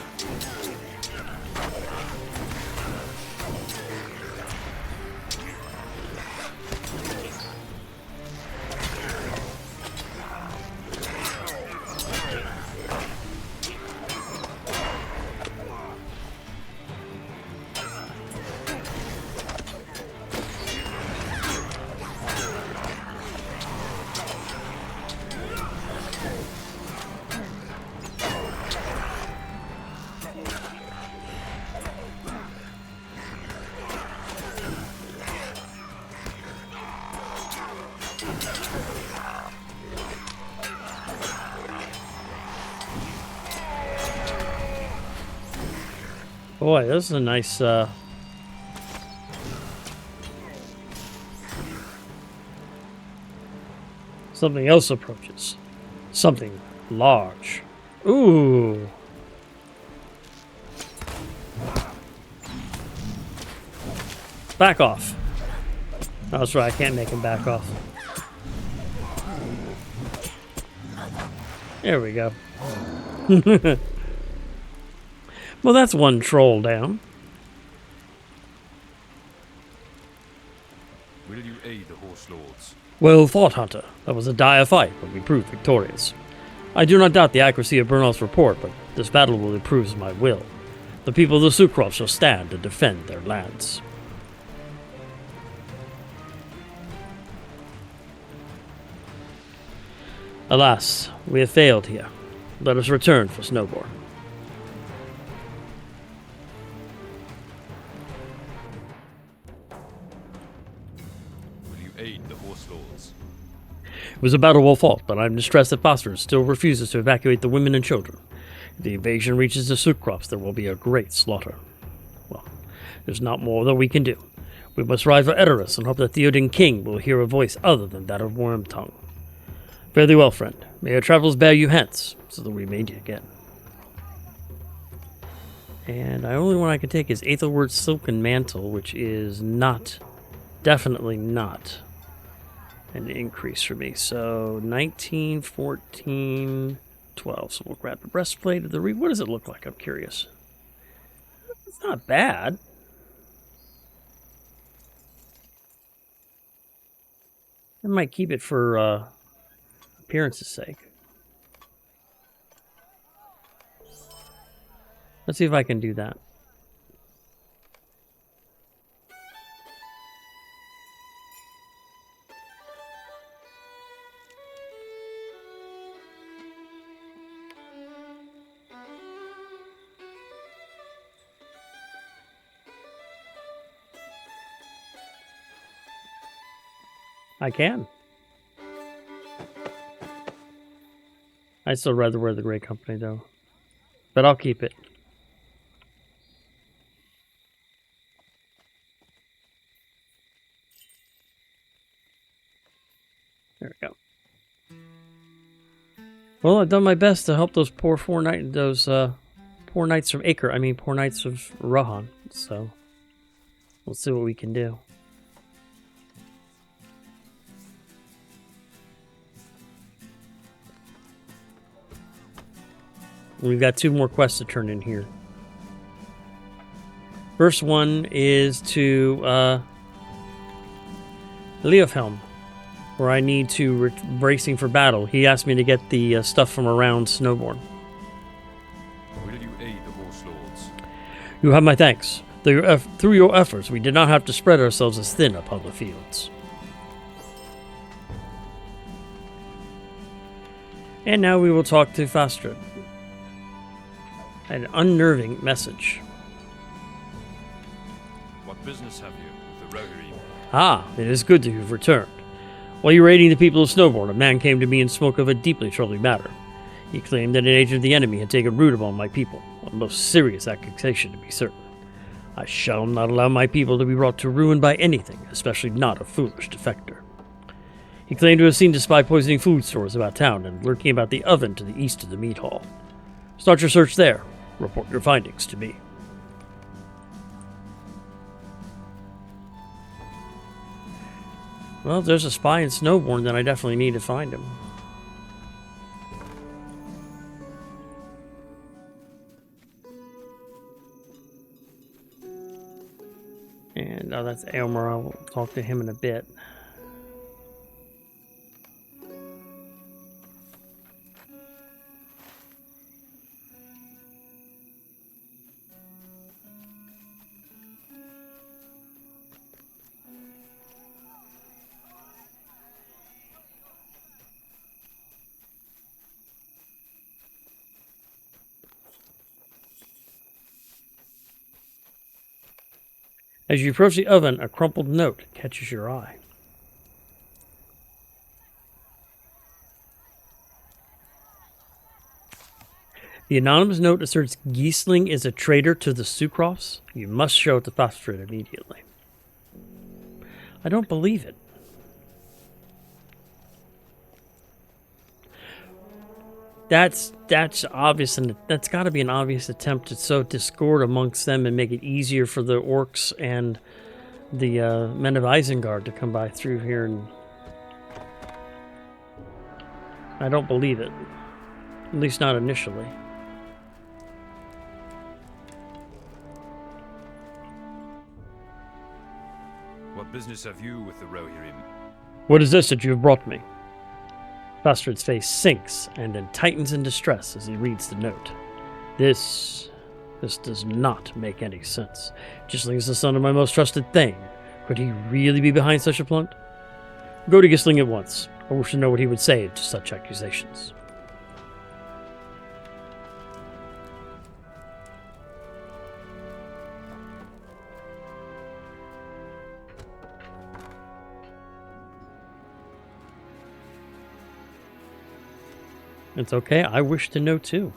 Boy, this is a nice, something else approaches. Something large. Ooh. Back off. Oh, that's right, I can't make him back off. There we go. Well, that's one troll down. Will you aid the horse lords? Well fought, Hunter. That was a dire fight, but we proved victorious. I do not doubt the accuracy of Bernal's report, but this battle will improve my will. The people of the Sucrov shall stand and defend their lands. Alas, we have failed here. Let us return for Snowborne. Will you aid the horse lords? It was a battle well fought, but I am distressed that Phosphorus still refuses to evacuate the women and children. If the invasion reaches the Sucrovs, there will be a great slaughter. Well, there's not more that we can do. We must ride for Edoras and hope that Theoden King will hear a voice other than that of Wormtongue. Fare thee well, friend. May your travels bear you hence, so that we may meet again. And the only one I can take is Aethelward's Silken Mantle, which is not, definitely not, an increase for me. So 19, 14, 12. So we'll grab the breastplate of the Reeve. What does it look like? I'm curious. It's not bad. I might keep it for appearance's sake. Let's see if I can do that. I can. I'd still rather wear the Grey Company, though. But I'll keep it. There we go. Well, I've done my best to help those poor knights from Acre. I mean, poor knights of Rohan. So, we'll see what we can do. We've got 2 more quests to turn in here. First one is to Leofhelm, where I need to bracing for battle. He asked me to get the stuff from around Snowborne. Will you aid the horse lords? You have my thanks. Through your efforts, we did not have to spread ourselves as thin upon the fields. And now we will talk to Fastrid. An unnerving message. What business have you with the roguery? Ah, it is good that you've returned. While you were aiding the people of Snowborne, a man came to me and spoke of a deeply troubling matter. He claimed that an agent of the enemy had taken root among my people, a most serious accusation to be certain. I shall not allow my people to be brought to ruin by anything, especially not a foolish defector. He claimed to have seen the spy poisoning food stores about town and lurking about the oven to the east of the meat hall. Start your search there. Report your findings to me. Well, if there's a spy in Snowborne, then I definitely need to find him. And, oh, that's Aylmer. I'll talk to him in a bit. As you approach the oven, a crumpled note catches your eye. The anonymous note asserts Giesling is a traitor to the Sucrofs. You must show it to Fastred immediately. I don't believe it. That's obvious, and that's got to be an obvious attempt to sow discord amongst them and make it easier for the orcs and the men of Isengard to come by through here. And I don't believe it, at least not initially. What business have you with the Rohirrim? What is this that you have brought me? Fastred's face sinks and then tightens in distress as he reads the note. This does not make any sense. Gisling is the son of my most trusted Thane. Could he really be behind such a plot? Go to Gisling at once. I wish to know what he would say to such accusations. It's okay, I wish to know too.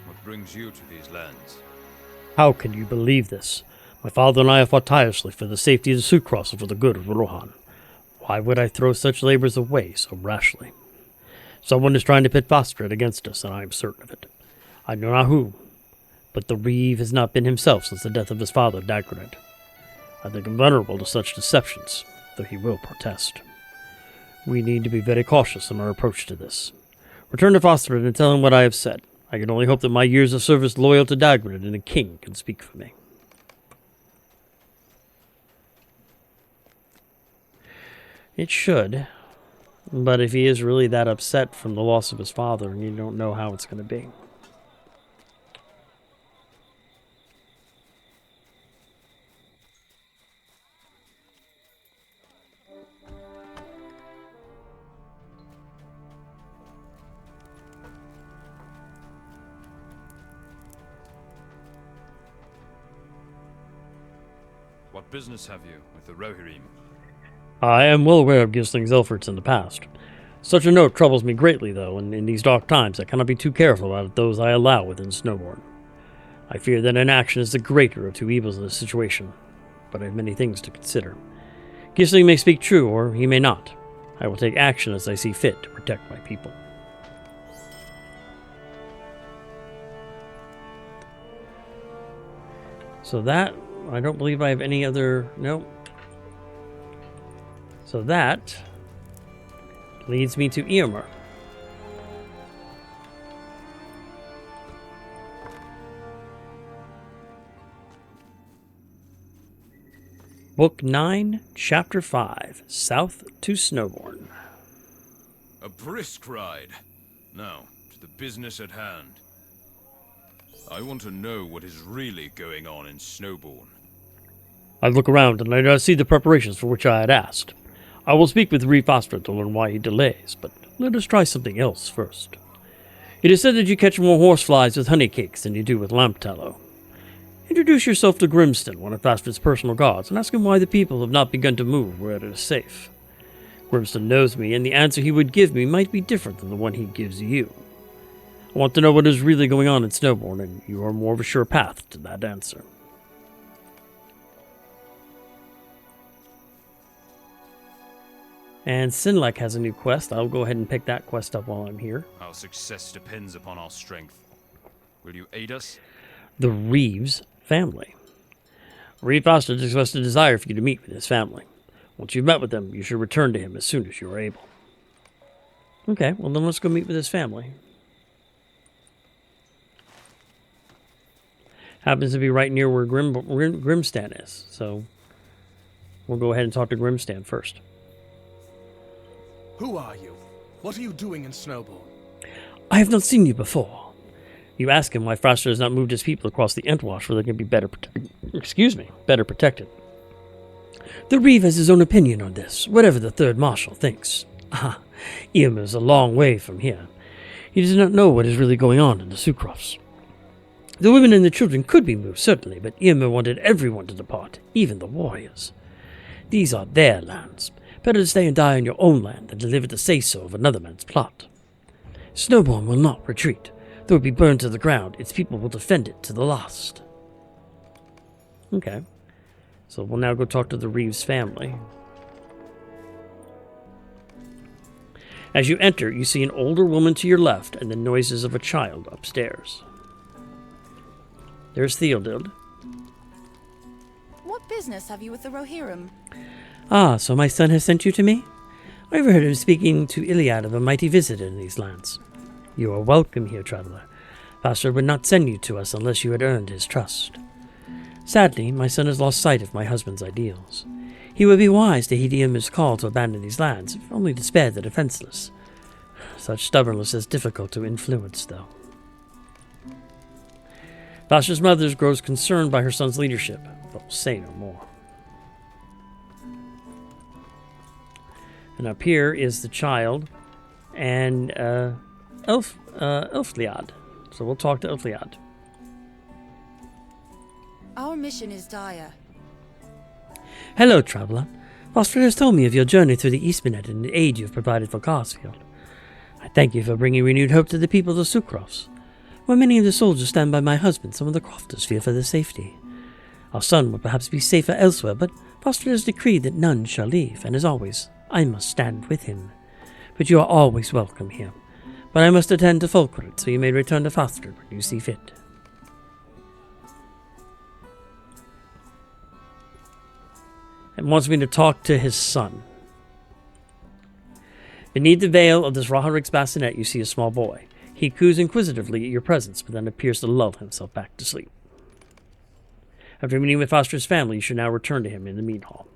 What brings you to these lands? How can you believe this? My father and I have fought tirelessly for the safety of the Sucrofs and for the good of Rohan. Why would I throw such labors away so rashly? Someone is trying to pit Fastred against us, and I am certain of it. I know not who, but the Reeve has not been himself since the death of his father, Dagraned. I think him vulnerable to such deceptions, though he will protest. We need to be very cautious in our approach to this. Return to Fastred and tell him what I have said. I can only hope that my years of service loyal to Dagraned and the king can speak for me. It should. But if he is really that upset from the loss of his father, you don't know how it's going to be. What business have you with the Rohirrim? I am well aware of Gisling's efforts in the past. Such a note troubles me greatly, though, and in these dark times I cannot be too careful about those I allow within Snowborne. I fear that inaction is the greater of two evils in this situation, but I have many things to consider. Gisling may speak true, or he may not. I will take action as I see fit to protect my people. So that, I don't believe I have any other, nope. So that leads me to Eomer. Book 9, Chapter 5, South to Snowborne. A brisk ride. Now, to the business at hand. I want to know what is really going on in Snowborne. I look around and I do not see the preparations for which I had asked. I will speak with Reeve to learn why he delays, but let us try something else first. It is said that you catch more horseflies with honey cakes than you do with lamp tallow. Introduce yourself to Grimston, one of Fastred's personal guards, and ask him why the people have not begun to move where it is safe. Grimston knows me, and the answer he would give me might be different than the one he gives you. I want to know what is really going on in Snowborne, and you are more of a sure path to that answer. And Sinlek has a new quest. I'll go ahead and pick that quest up while I'm here. Our success depends upon our strength. Will you aid us? The Reeves family. Reeve Foster expressed a desire for you to meet with his family. Once you've met with them, you should return to him as soon as you are able. Okay, well then let's go meet with his family. Happens to be right near where Grimstan is, so we'll go ahead and talk to Grimstan first. Who are you? What are you doing in Snowborne? I have not seen you before. You ask him why Froster has not moved his people across the Entwash where they can be better protected. The Reeve has his own opinion on this, whatever the Third Marshal thinks. Eomer is a long way from here. He does not know what is really going on in the Sucrofs. The women and the children could be moved, certainly, but Ymir wanted everyone to depart, even the warriors. These are their lands. Better to stay and die on your own land than to live at the say-so of another man's plot. Snowborne will not retreat. Though it be burned to the ground, its people will defend it to the last. Okay. So we'll now go talk to the Reeves family. As you enter, you see an older woman to your left and the noises of a child upstairs. There's Theodild. What business have you with the Rohirrim? Ah, so my son has sent you to me? I overheard him speaking to Iliad of a mighty visit in these lands. You are welcome here, traveler. Vaster would not send you to us unless you had earned his trust. Sadly, my son has lost sight of my husband's ideals. He would be wise to heed Ymir's call to abandon these lands, if only to spare the defenseless. Such stubbornness is difficult to influence, though. Vaster's mother grows concerned by her son's leadership, but will say no more. And up here is the child and Elfliad. So we'll talk to Elfliad. Our mission is dire. Hello, traveler. Vaster has told me of your journey through the Eastmanet and the aid you have provided for Carsfield. I thank you for bringing renewed hope to the people of the Sucrofs. While many of the soldiers stand by my husband, some of the crofters fear for their safety. Our son will perhaps be safer elsewhere, but Vaster has decreed that none shall leave, and as always, I must stand with him. But you are always welcome here. But I must attend to Folkrit, so you may return to Vaster when you see fit. And wants me to talk to his son. Beneath the veil of this Raharik's bassinet, you see a small boy. He coos inquisitively at your presence, but then appears to lull himself back to sleep. After meeting with Vaster's family, you should now return to him in the mead hall.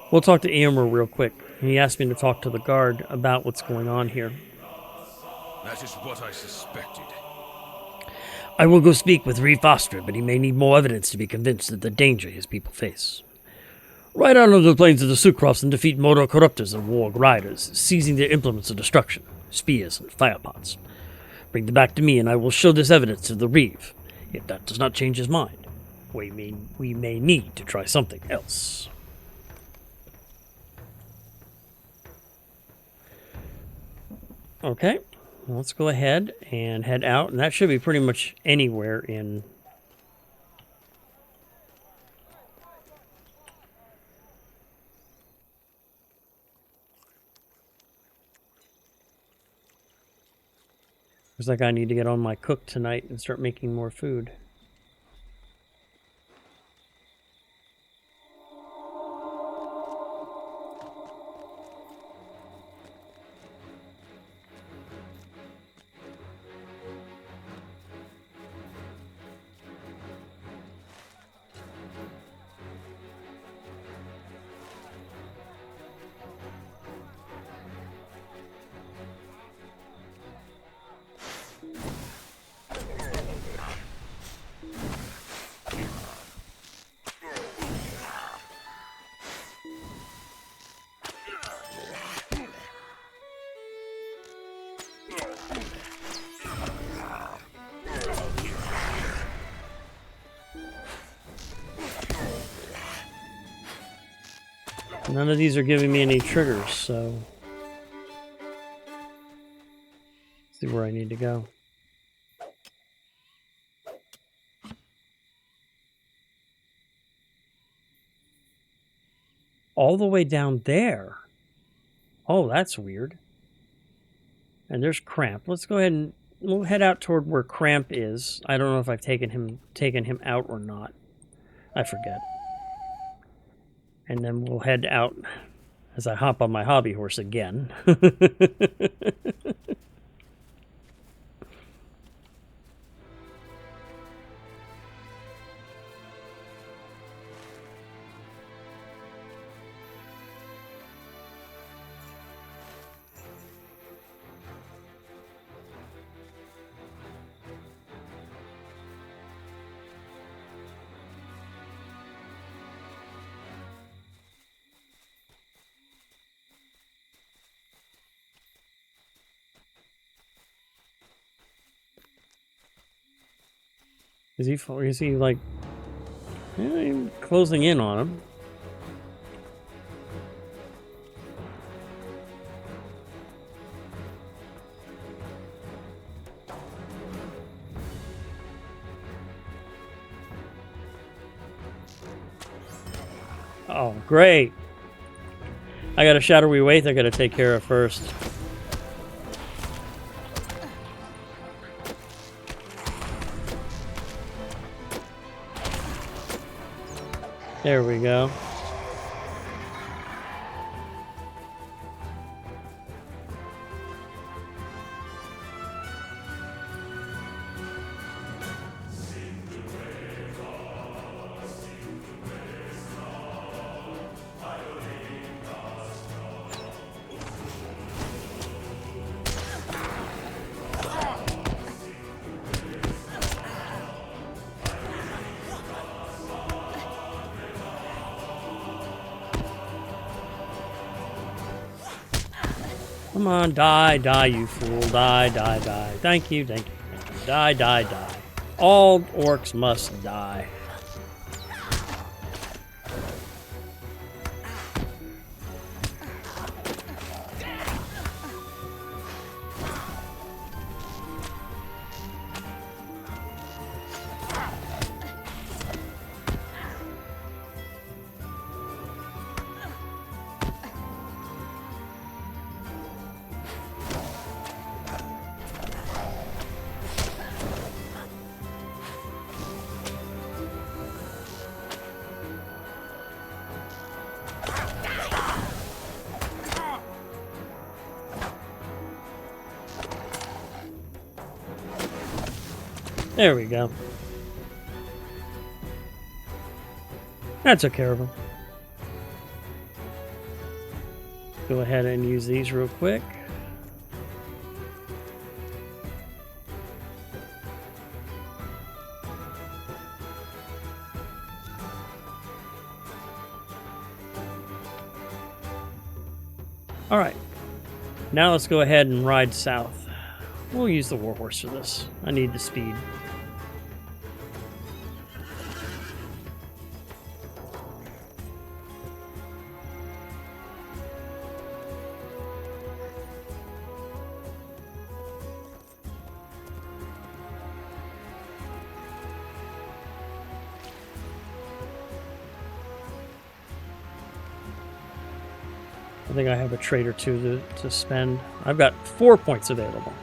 We'll talk to Ymir real quick. He asked me to talk to the guard about what's going on here. That is what I suspected. I will go speak with Reeve Foster, but he may need more evidence to be convinced of the danger his people face. Ride out on the plains of the Sucrofs and defeat Mordor corruptors and warg riders, seizing their implements of destruction, spears and firepots. Bring them back to me, and I will show this evidence to the Reeve. If that does not change his mind, we may need to try something else. Okay, let's go ahead and head out, and that should be pretty much anywhere in... Looks like I need to get on my cook tonight and start making more food. None of these are giving me any triggers, so... Let's see where I need to go. All the way down there. Oh, that's weird. And there's Cramp. Let's go ahead and we'll head out toward where Cramp is. I don't know if I've taken him out or not. I forget. And then we'll head out as I hop on my hobby horse again. Is he like closing in on him? Oh, great. I got a shadowy wraith I gotta take care of first. There we go. Come on, die, die, you fool. Die, die, die. Thank you, thank you, thank you. Die, die, die. All orcs must die. There we go. That took care of him. Go ahead and use these real quick. All right. Now let's go ahead and ride south. We'll use the warhorse for this. I need the speed. I think I have a trade or two to spend. I've got 4 points available.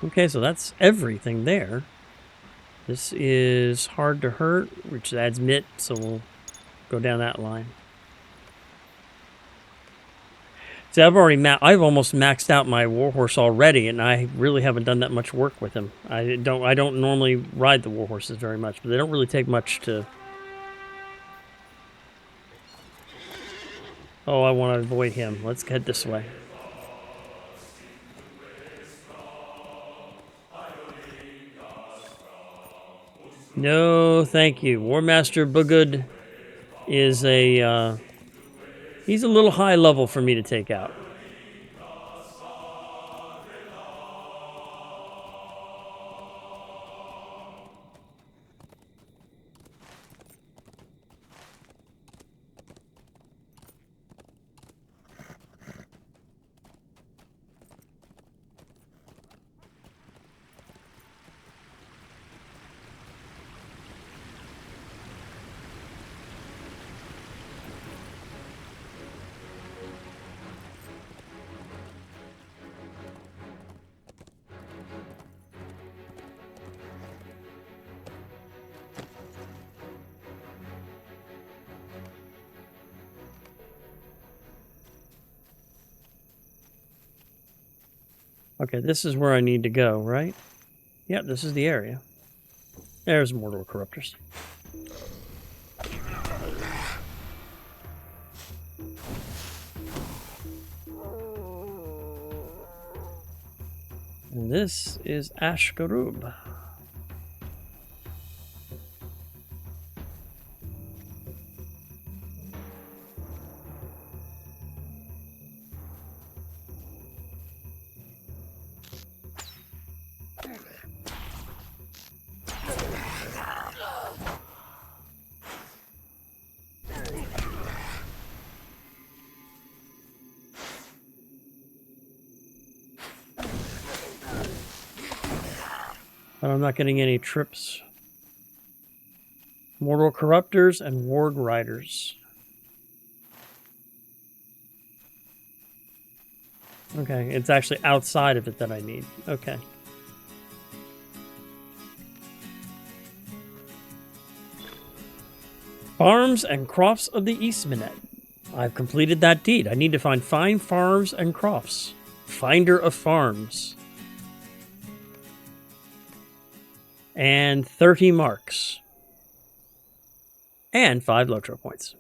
Okay, so that's everything there. This is hard to hurt, which adds mitt, so we'll go down that line. See, I've almost maxed out my warhorse already, and I really haven't done that much work with him. I don't normally ride the warhorses very much, but they don't really take much to. Oh, I want to avoid him. Let's head this way. No, thank you. War Master Bugud is he's a little high level for me to take out. Okay, this is where I need to go, right? Yep, this is the area. There's Mortal Corruptors. And this is Ashgarub. But I'm not getting any trips. Mortal Corruptors and Ward Riders. Okay, it's actually outside of it that I need. Okay. Farms and Crofts of the Eastmanet. I've completed that deed. I need to find fine farms and crofts. Finder of farms. And 30 marks. And 5 LOTRO points.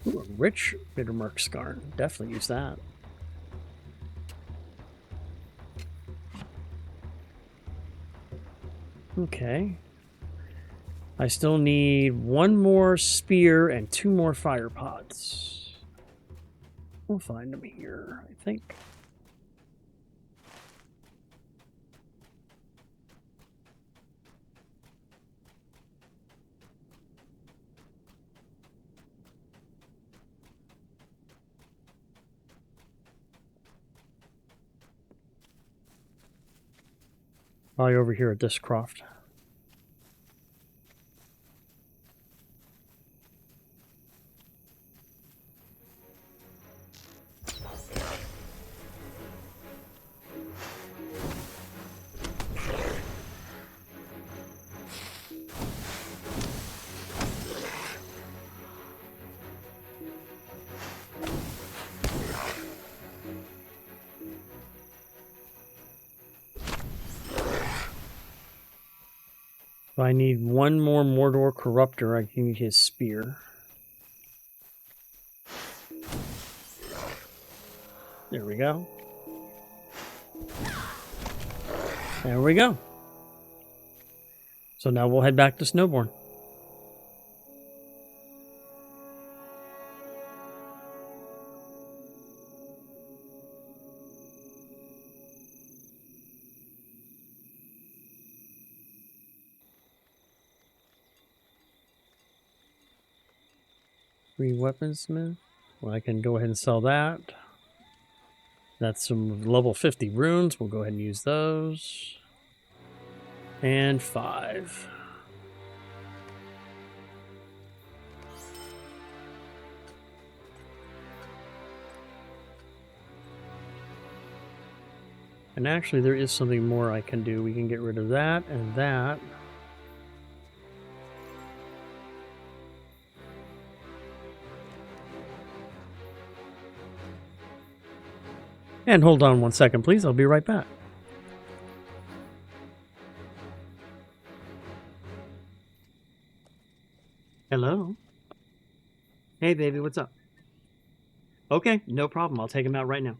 Ooh, a rich Bittermark Scar. Definitely use that. Okay. I still need 1 more spear and 2 more fire pots. We'll find them here, I think. Probably over here at this croft. If I need 1 more Mordor Corruptor, I can use his spear. There we go. There we go. So now we'll head back to Snowborne. Free weaponsmith. Well, I can go ahead and sell that. That's some level 50 runes. We'll go ahead and use those. And 5. And actually, there is something more I can do. We can get rid of that and that. And hold on 1 second, please. I'll be right back. Hello? Hey, baby, what's up? Okay, no problem. I'll take him out right now.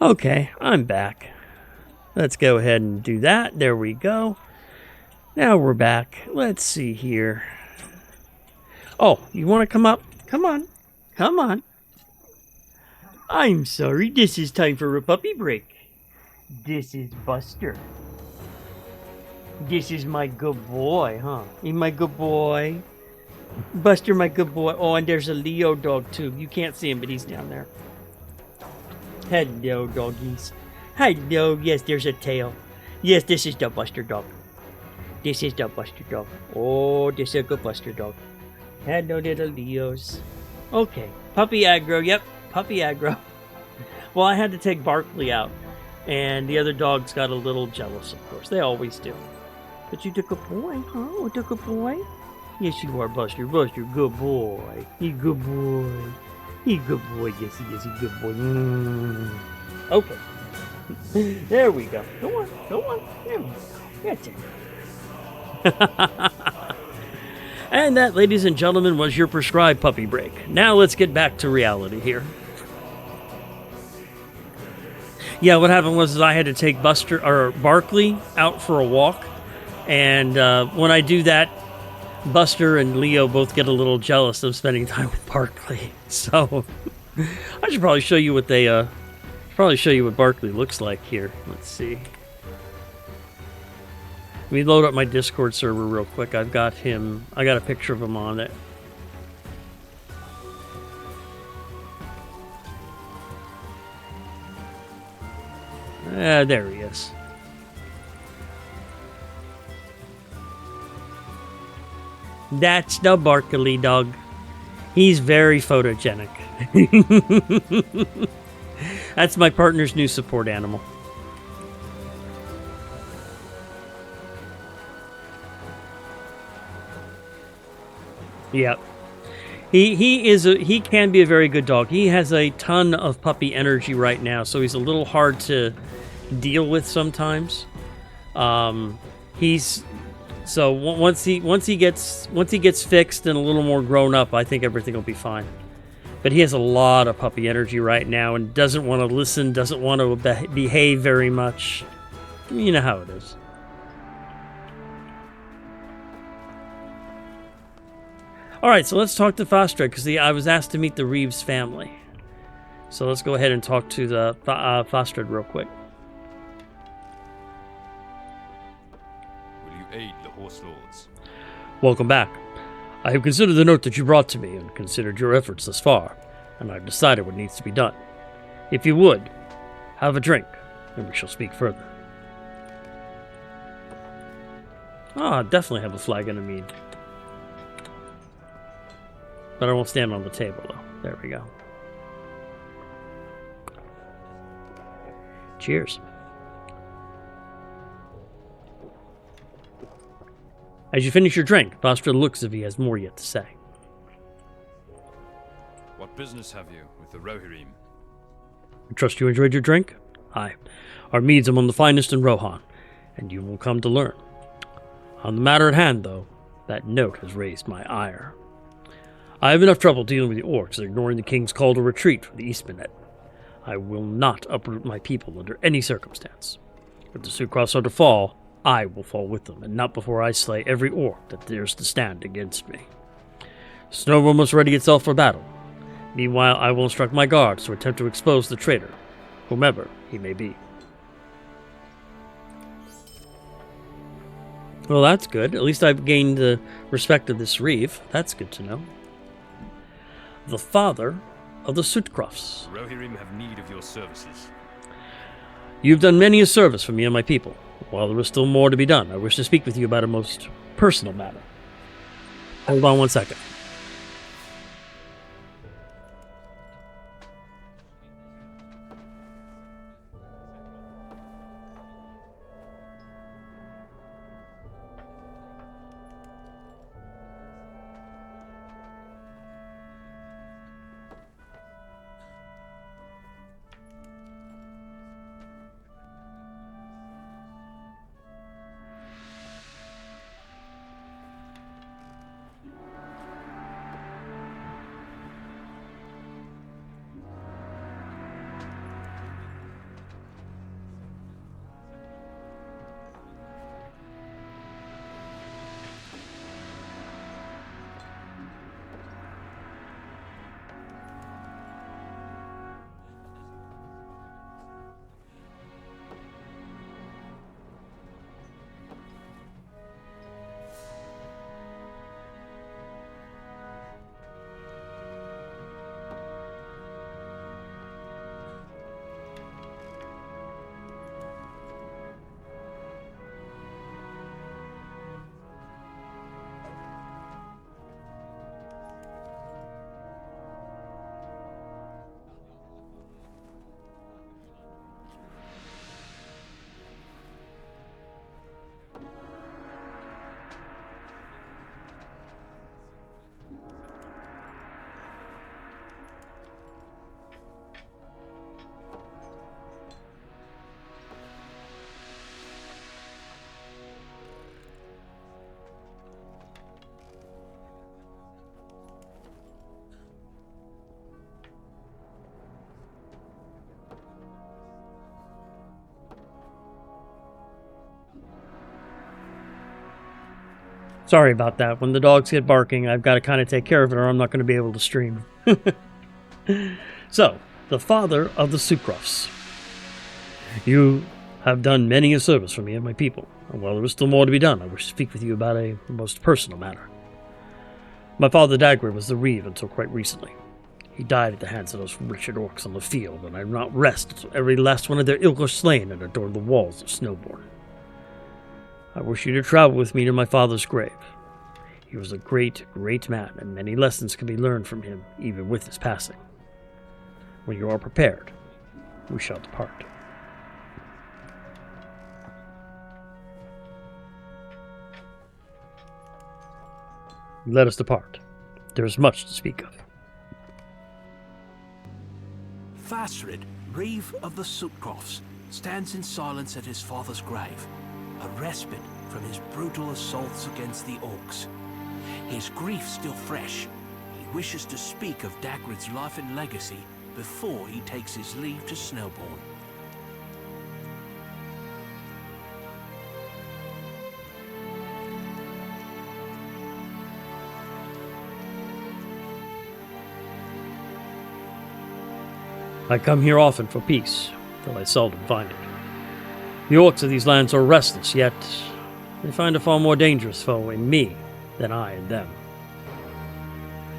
Okay, I'm back. Let's go ahead and do that. There we go. Now we're back. Let's see here. Oh, you want to come up? Come on. Come on. I'm sorry. This is time for a puppy break. This is Buster. This is my good boy, huh? He my good boy. Buster, my good boy. Oh, and there's a Leo dog, too. You can't see him, but he's down there. Hello, doggies. Hello. Yes, there's a tail. Yes, this is the Buster dog. This is the Buster dog. Oh, this is a good Buster dog. Hello, little Leos. Okay. Puppy aggro. Yep. Puppy aggro. Well, I had to take Barkley out. And the other dogs got a little jealous, of course. They always do. But you took a boy, huh? You took a boy? Yes, you are, Buster. Buster, good boy. You good boy. You good boy. Yes, he is. He good boy. Okay. There we go. Go on. Go on. There we go. That's it. And that, ladies and gentlemen, was your prescribed puppy break. Now let's get back to reality here. Yeah, what happened was I had to take Barkley out for a walk, and when I do that, Buster and Leo both get a little jealous of spending time with Barkley. So I should probably show you what Barkley looks like here. Let's see. Let me load up my Discord server real quick. I got a picture of him on it. There he is. That's the Barkley dog. He's very photogenic. That's my partner's new support animal. Yep. He can be a very good dog. He has a ton of puppy energy right now, so he's a little hard to deal with sometimes. Once he gets fixed and a little more grown up, I think everything will be fine. But he has a lot of puppy energy right now and doesn't want to listen, doesn't want to behave very much. You know how it is. All right, so let's talk to Fostred, because I was asked to meet the Reeves family. So let's go ahead and talk to the Fostred real quick. Will you aid the Horse Lords? Welcome back. I have considered the note that you brought to me and considered your efforts thus far, and I've decided what needs to be done. If you would, have a drink, and we shall speak further. Definitely have a flagon of mead. But I won't stand on the table, though. There we go. Cheers. As you finish your drink, Fostred looks as if he has more yet to say. What business have you with the Rohirrim? I trust you enjoyed your drink? Aye. Our mead's among the finest in Rohan, and you will come to learn. On the matter at hand, though, that note has raised my ire. I have enough trouble dealing with the orcs and ignoring the king's call to retreat from the Eastmanet. I will not uproot my people under any circumstance. If the Sucross are to fall, I will fall with them, and not before I slay every orc that dares to stand against me. Snowborne must ready itself for battle. Meanwhile, I will instruct my guards to attempt to expose the traitor, whomever he may be. Well, that's good. At least I've gained the respect of this Reeve. That's good to know. The father of the Sutcrofts. The Rohirrim have need of your services. You've done many a service for me and my people. While there is still more to be done, I wish to speak with you about a most personal matter. Hold on one second. Sorry about that. When the dogs get barking, I've got to kind of take care of it or I'm not going to be able to stream. So, the father of the Sucrofs. You have done many a service for me and my people. And while there is still more to be done, I wish to speak with you about a most personal matter. My father Dagwood was the Reeve until quite recently. He died at the hands of those wretched orcs on the field, and I will not rest until every last one of their ilk are slain and adorn the walls of Snowborne. I wish you to travel with me to my father's grave. He was a great, great man, and many lessons can be learned from him, even with his passing. When you are prepared, we shall depart. Let us depart. There is much to speak of. Fasrid, Reeve of the Sucrofs, stands in silence at his father's grave, a respite from his brutal assaults against the orcs. His grief still fresh, he wishes to speak of Dagwood's life and legacy before he takes his leave to Snowborne. I come here often for peace, though I seldom find it. The orcs of these lands are restless, yet they find a far more dangerous foe in me than I in them.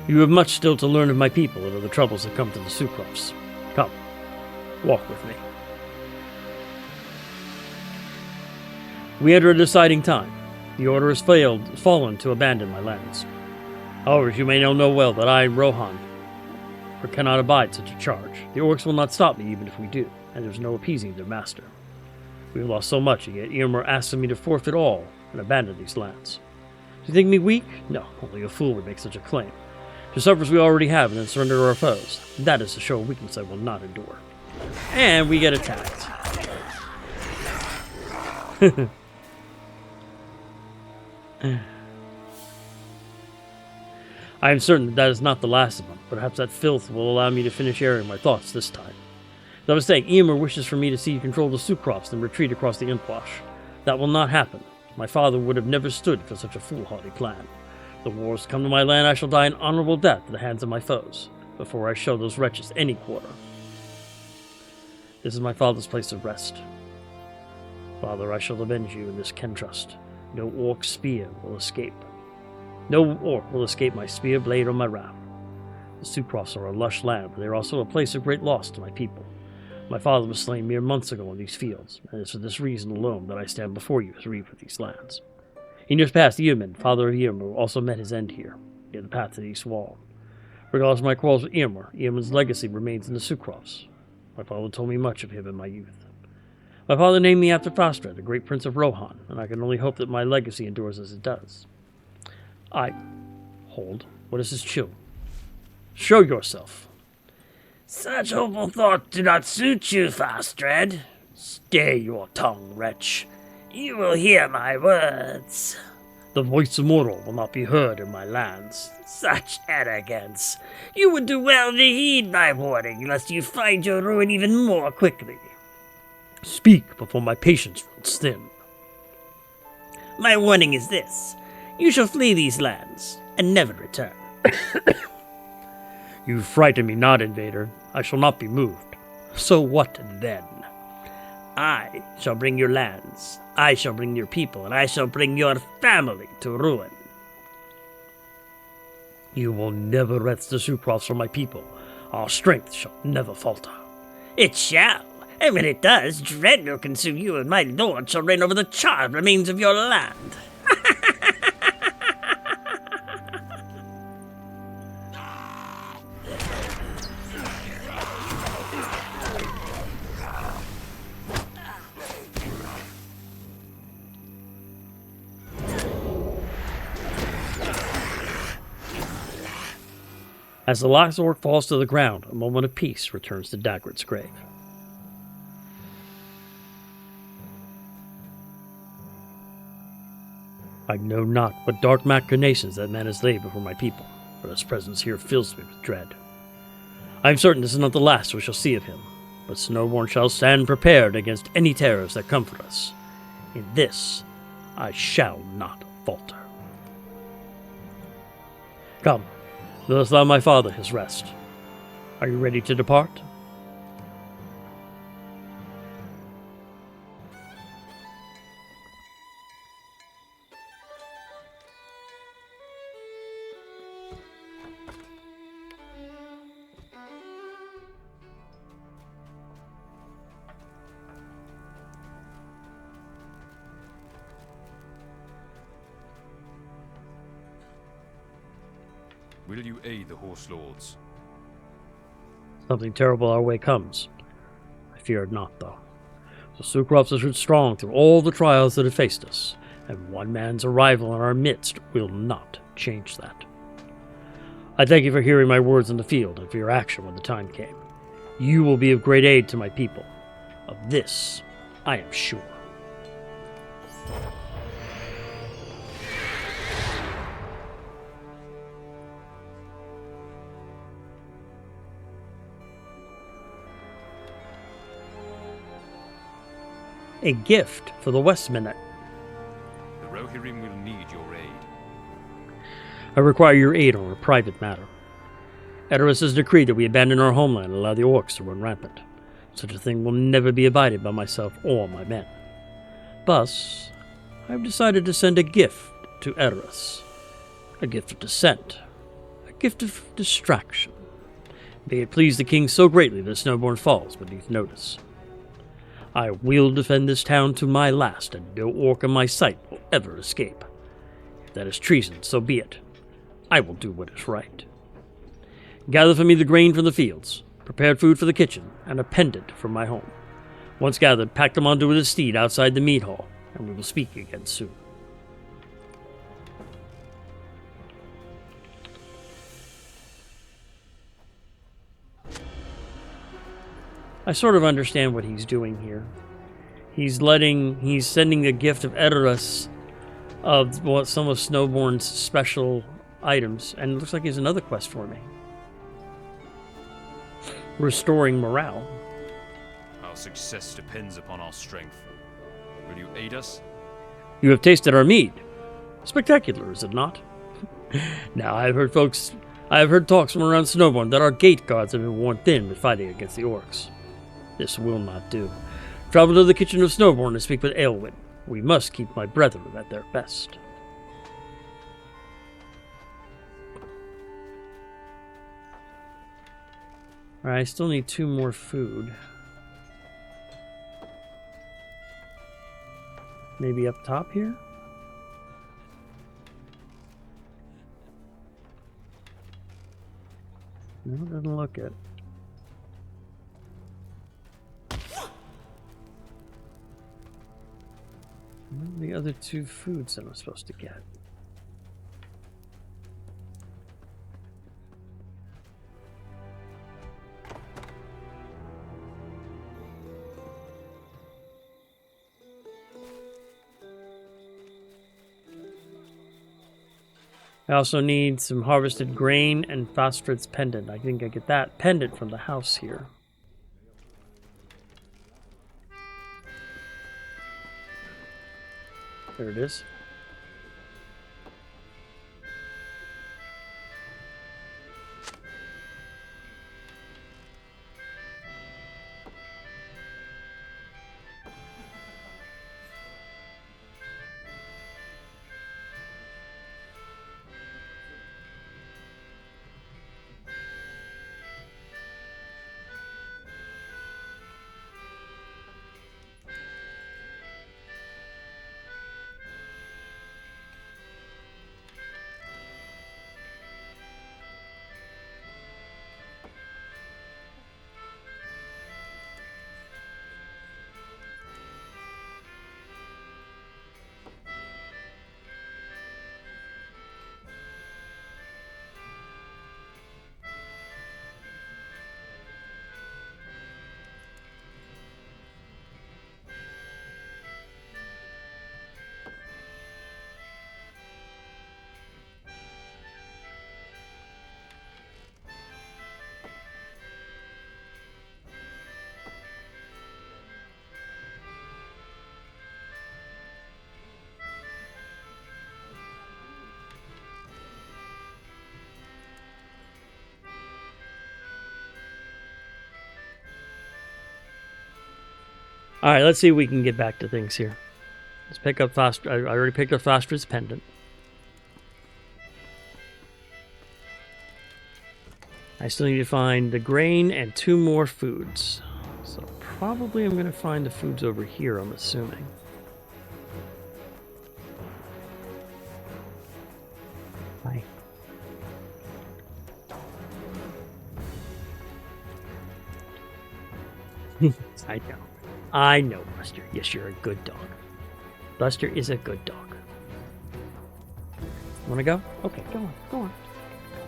You have much still to learn of my people and of the troubles that come to the Sucrofs. Come, walk with me. We enter a deciding time. The order has fallen to abandon my lands. However, you may now know well that I, Rohan, cannot abide such a charge. The orcs will not stop me even if we do, and there's no appeasing their master. We have lost so much, and yet Ymir asks me to forfeit all and abandon these lands. Do you think me weak? No, only a fool would make such a claim. To suffer as we already have and then surrender to our foes, that is a show of weakness I will not endure. And we get attacked. I am certain that is not the last of them. Perhaps that filth will allow me to finish airing my thoughts this time. As I was saying, Ymir wishes for me to see you control the Sucrofs and retreat across the Impwash. That will not happen. My father would have never stood for such a foolhardy plan. The wars come to my land, I shall die an honorable death at the hands of my foes, before I show those wretches any quarter. This is my father's place of rest. Father, I shall avenge you in this Kentrust. No orc spear will escape. No orc will escape my spear blade or my ram. The Sucrofs are a lush land, but they are also a place of great loss to my people. My father was slain mere months ago in these fields, and it is for this reason alone that I stand before you as Reeve of these lands. In years past, Ymir, father of Ymir, also met his end here, near the path to the east wall. Regardless of my quarrels with Ymir, Ymir's legacy remains in the Sucrofs. My father told me much of him in my youth. My father named me after Fastred, the great prince of Rohan, and I can only hope that my legacy endures as it does. Hold. What is this chill? Show yourself. Such hopeful thoughts do not suit you, Fastred. Stay your tongue, wretch. You will hear my words. The voice of mortal will not be heard in my lands. Such arrogance. You would do well to heed my warning, lest you find your ruin even more quickly. Speak before my patience runs thin. My warning is this. You shall flee these lands, and never return. You frighten me not, invader. I shall not be moved. So what then? I shall bring your lands, I shall bring your people, and I shall bring your family to ruin. You will never wrest the Sucrofs from my people. Our strength shall never falter. It shall, and when it does, dread will consume you, and my lord shall reign over the charred remains of your land. As the last orc falls to the ground, a moment of peace returns to Dagwood's grave. I know not what dark machinations that man has laid before my people, but his presence here fills me with dread. I am certain this is not the last we shall see of him, but Snowborne shall stand prepared against any terrors that come for us. In this, I shall not falter. Come, let us allow my father his rest. Are you ready to depart? Will you aid the Horse Lords? Something terrible our way comes. I fear it not, though. The Sucrofs have stood strong through all the trials that have faced us, and one man's arrival in our midst will not change that. I thank you for hearing my words in the field and for your action when the time came. You will be of great aid to my people. Of this, I am sure. A gift for the Westminute. The Rohirrim will need your aid. I require your aid on a private matter. Edoras has decreed that we abandon our homeland and allow the orcs to run rampant. Such a thing will never be abided by myself or my men. Thus, I have decided to send a gift to Edoras. A gift of dissent. A gift of distraction. May it please the king so greatly that Snowborne falls beneath notice. I will defend this town to my last, and no orc in my sight will ever escape. If that is treason, so be it. I will do what is right. Gather for me the grain from the fields, prepared food for the kitchen, and a pendant from my home. Once gathered, pack them onto the steed outside the mead hall, and we will speak again soon. I sort of understand what he's doing here. He's sending a gift of Edoras of some of Snowborne's special items, and it looks like he has another quest for me. Restoring morale. Our success depends upon our strength. Will you aid us? You have tasted our mead. Spectacular, is it not? Now, I have heard talks from around Snowborne that our gate guards have been worn thin with fighting against the orcs. This will not do. Travel to the kitchen of Snowborne and speak with Aelwyn. We must keep my brethren at their best. Alright, I still need 2 more food. Maybe up top here? No, it doesn't look it. What are the other 2 foods that I'm supposed to get? I also need some harvested grain and Phosphorus pendant. I think I get that pendant from the house here. There it is. All right, let's see if we can get back to things here. Let's pick up I already picked up Phosphorus Pendant. I still need to find the grain and 2 more foods. So probably I'm going to find the foods over here, I'm assuming. Hi. I know, Buster. Yes, you're a good dog. Buster is a good dog. Want to go? Okay, go on, go on,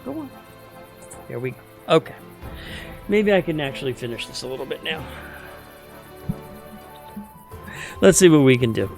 go on. Here we go. Okay. Maybe I can actually finish this a little bit now. Let's see what we can do.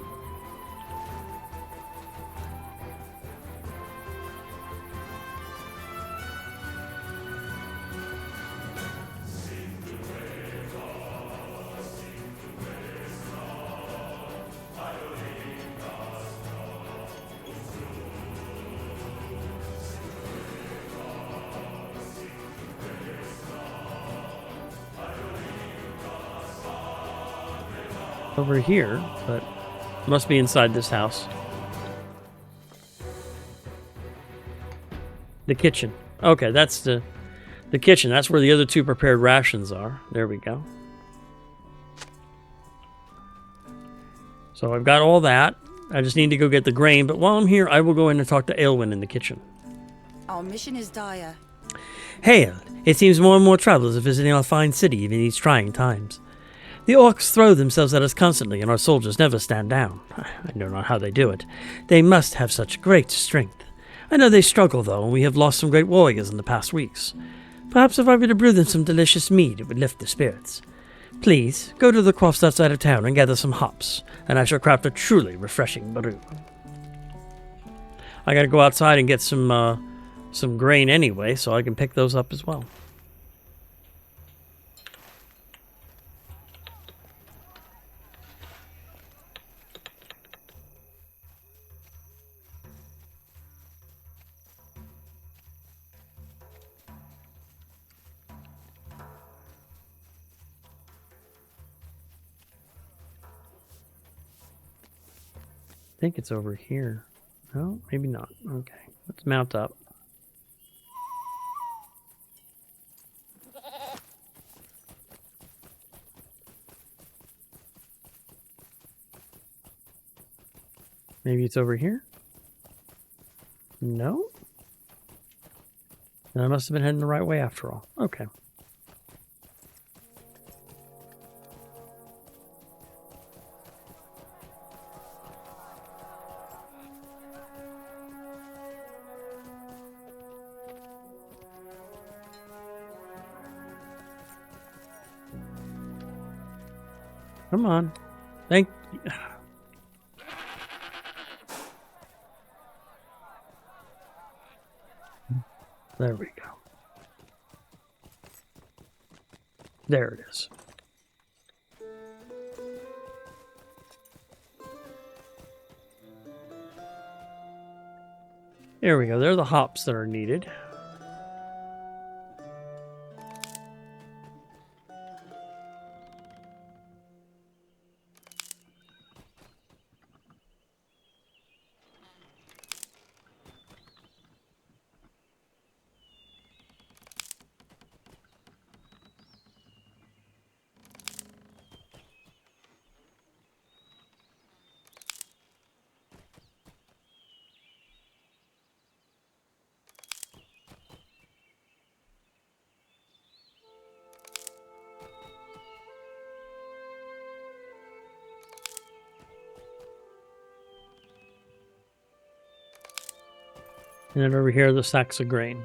Over here, but must be inside this house. The kitchen. Okay, that's the kitchen. That's where the other 2 prepared rations are. There we go. So I've got all that. I just need to go get the grain, but while I'm here, I will go in and talk to Aylwin in the kitchen. Our mission is dire. Hail! It seems more and more travelers are visiting our fine city even in these trying times. The orcs throw themselves at us constantly, and our soldiers never stand down. I don't know how they do it. They must have such great strength. I know they struggle, though, and we have lost some great warriors in the past weeks. Perhaps if I were to brew them some delicious mead, it would lift their spirits. Please, go to the crofts outside of town and gather some hops, and I shall craft a truly refreshing brew. I gotta go outside and get some grain anyway, so I can pick those up as well. I think it's over here. No, maybe not. Okay, let's mount up. Maybe it's over here? No? Then I must have been heading the right way after all. Okay. Come on. Thank you. There we go. There it is. There we go. There are the hops that are needed. And then over here are the sacks of grain.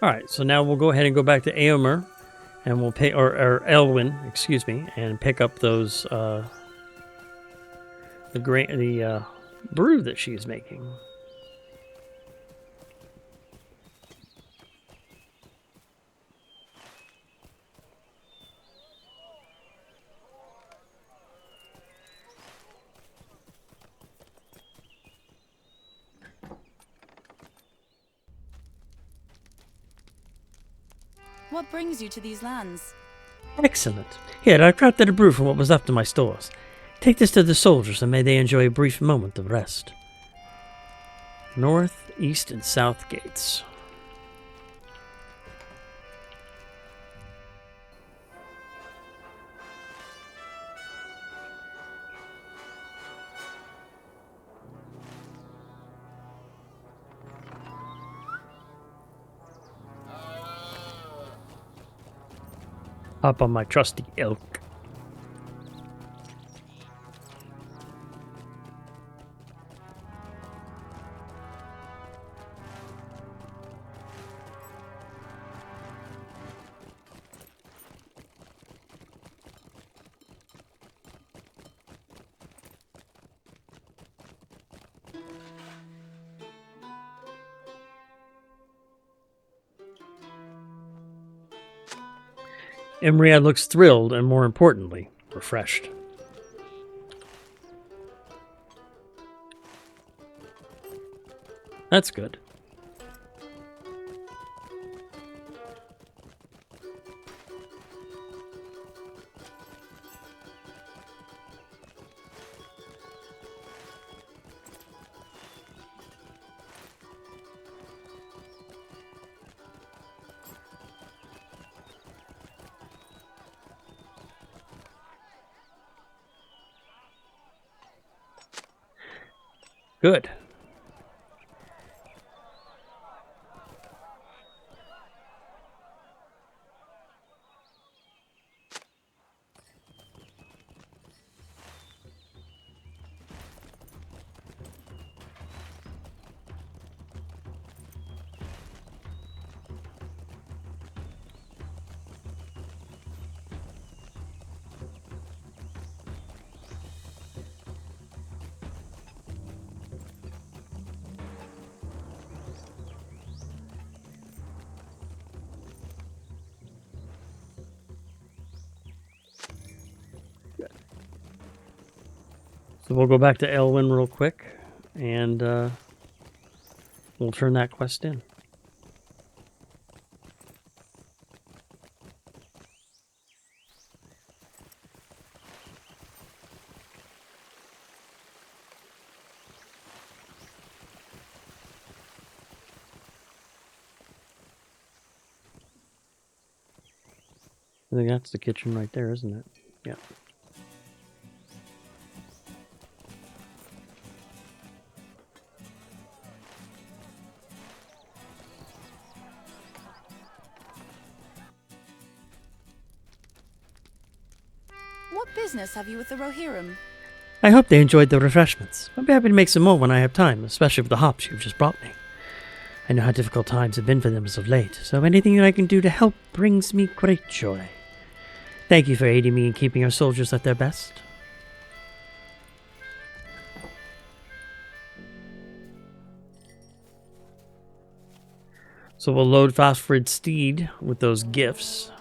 Alright, so now we'll go ahead and go back to Éomer, and we'll pay, or Elwyn, excuse me, and pick up those, the brew that she's making. What brings you to these lands? Excellent. Here, I crafted a brew from what was left in my stores. Take this to the soldiers, and may they enjoy a brief moment of rest. North, east, and south gates. Up on my trusty elk. Imria looks thrilled and, more importantly, refreshed. That's good. Good. So we'll go back to Elwyn real quick, and we'll turn that quest in. I think that's the kitchen right there, isn't it? Yeah. What business have you with the Rohirrim? I hope they enjoyed the refreshments. I'll be happy to make some more when I have time, especially with the hops you've just brought me. I know how difficult times have been for them as of late, so anything I can do to help brings me great joy. Thank you for aiding me in keeping our soldiers at their best. So we'll load Phosphid Steed with those gifts.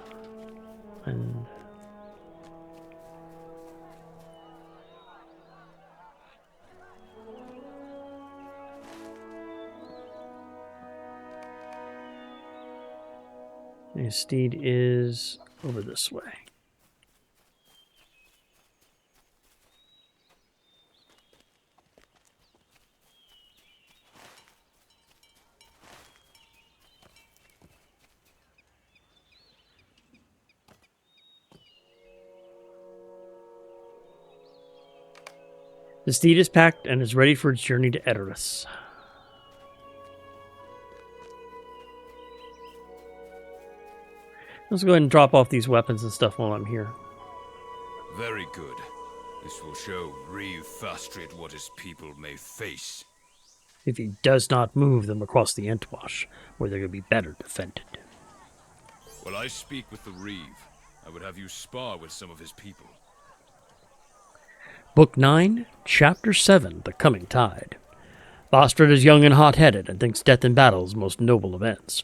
And his steed is over this way. The steed is packed and is ready for its journey to Edoras. Let's go ahead and drop off these weapons and stuff while I'm here. Very good. This will show Reeve Fastrid what his people may face. If he does not move them across the Entwash, where they could be better defended. While I speak with the Reeve, I would have you spar with some of his people. Book 9, Chapter 7, The Coming Tide. Fastrid is young and hot-headed and thinks death in battle is most noble events.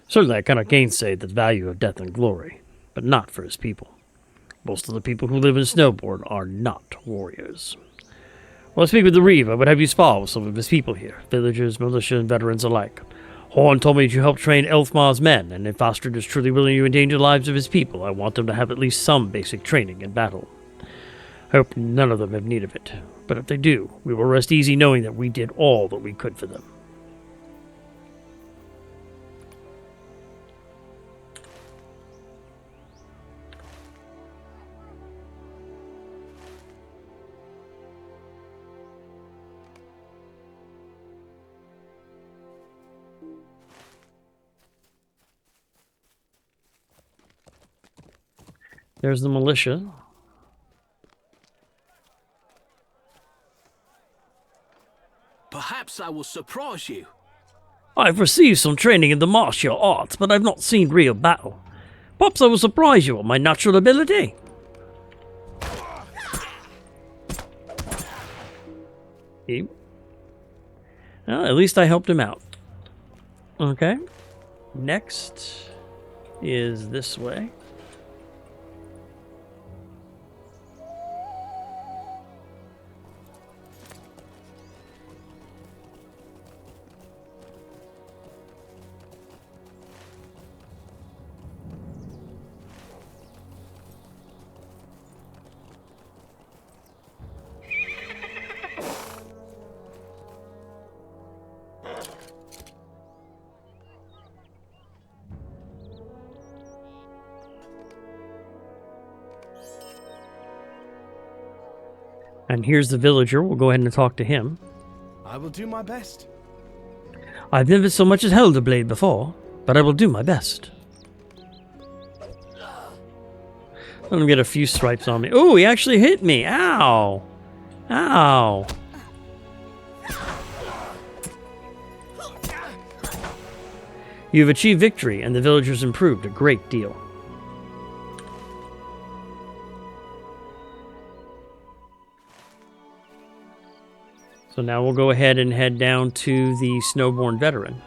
Certainly I cannot gainsay the value of death and glory, but not for his people. Most of the people who live in Snowborne are not warriors. While I speak with the Reeve, I would have you spar with some of his people here, villagers, militia, and veterans alike. Horn told me that you helped train Elfmar's men, and if Astrid is truly willing to endanger the lives of his people, I want them to have at least some basic training in battle. I hope none of them have need of it, but if they do, we will rest easy knowing that we did all that we could for them. There's the militia. Perhaps I will surprise you. I've received some training in the martial arts, but I've not seen real battle. Perhaps I will surprise you with my natural ability. Well, at least I helped him out. Okay. Next is this way. And here's the villager. We'll go ahead and talk to him. I will do my best. I've never so much as held a blade before, but I will do my best. Let him get a few stripes on me. Oh, he actually hit me. Ow. Ow. You've achieved victory, and the villagers improved a great deal. So now we'll go ahead and head down to the Snowborne veteran.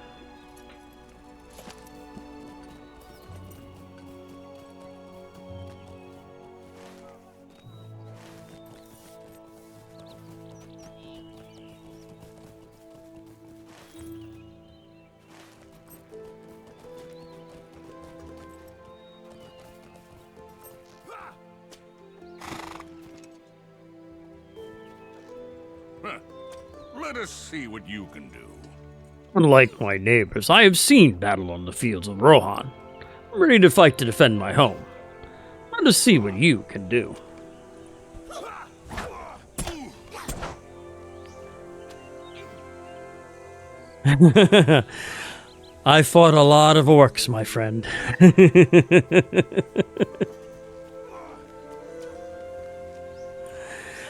Let us see what you can do. Unlike my neighbors, I have seen battle on the fields of Rohan. I'm ready to fight to defend my home. Let us see what you can do. I fought a lot of orcs, my friend.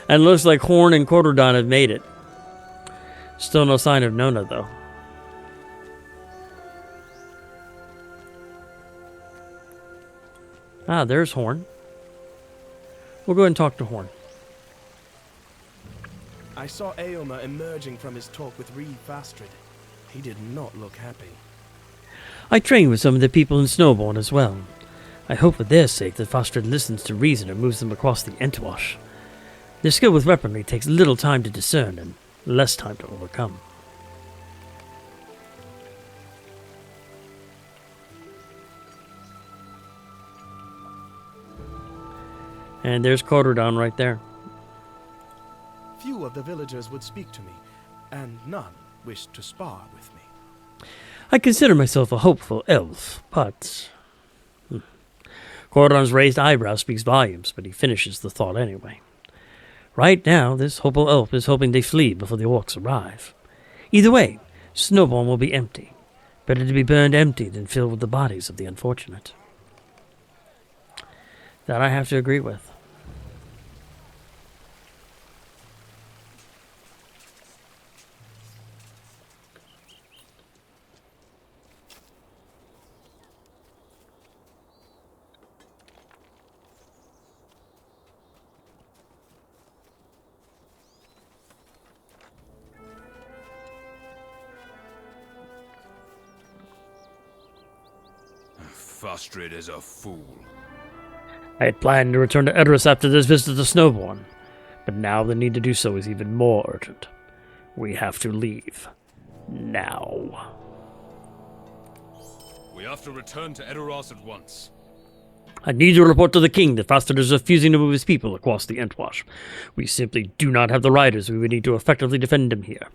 And looks like Horn and Quarterdon have made it. Still no sign of Nona, though. Ah, there's Horn. We'll go ahead and talk to Horn. I saw Aomer emerging from his talk with Reeve of Snowborne. He did not look happy. I train with some of the people in Snowborne as well. I hope for their sake that Fostred listens to reason and moves them across the Entwash. Their skill with weaponry takes little time to discern and less time to overcome. And there's Quarterdon right there. Few of the villagers would speak to me, and none wished to spar with me. I consider myself a hopeful elf, but... Quarterdon's raised eyebrow speaks volumes, but he finishes the thought anyway. Right now, this hopeful elf is hoping they flee before the orcs arrive. Either way, Snowborne will be empty. Better to be burned empty than filled with the bodies of the unfortunate. That I have to agree with. Fostred is a fool. I had planned to return to Edris after this visit to Snowborne, but now the need to do so is even more urgent. We have to leave. Now. We have to return to Edoras at once. I need to report to the king that Fastard is refusing to move his people across the Entwash. We simply do not have the riders we would need to effectively defend him here.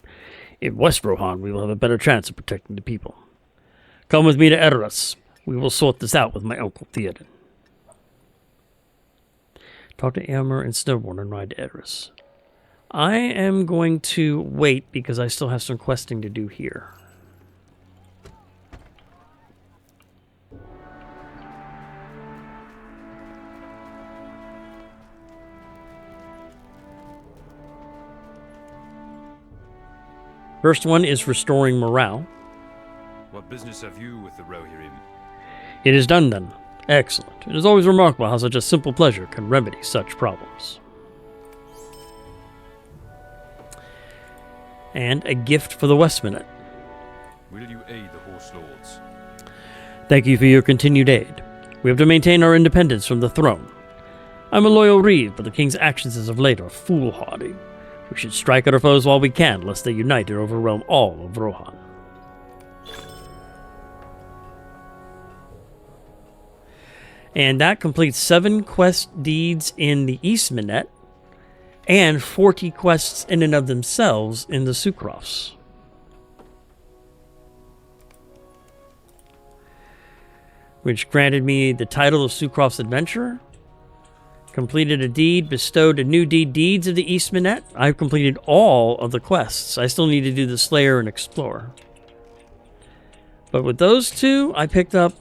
In West Rohan, we will have a better chance of protecting the people. Come with me to Edoras. We will sort this out with my uncle Theoden. Talk to Aylmer and Snowborne and ride to Edoras. I am going to wait because I still have some questing to do here. First one is restoring morale. What business have you with the Rohirrim? It is done then. Excellent. It is always remarkable how such a simple pleasure can remedy such problems. And a gift for the Westminute. Will you aid the Horse Lords? Thank you for your continued aid. We have to maintain our independence from the throne. I'm a loyal Reeve, but the king's actions as of late are foolhardy. We should strike at our foes while we can, lest they unite and overwhelm all of Rohan. And that completes 7 quest deeds in the Eastmanet, and 40 quests in and of themselves in the Sucrofs. Which granted me the title of Sucrof's Adventurer. Completed a deed, bestowed a new deeds of the Eastmanet. I've completed all of the quests. I still need to do the Slayer and Explorer. But with those 2, I picked up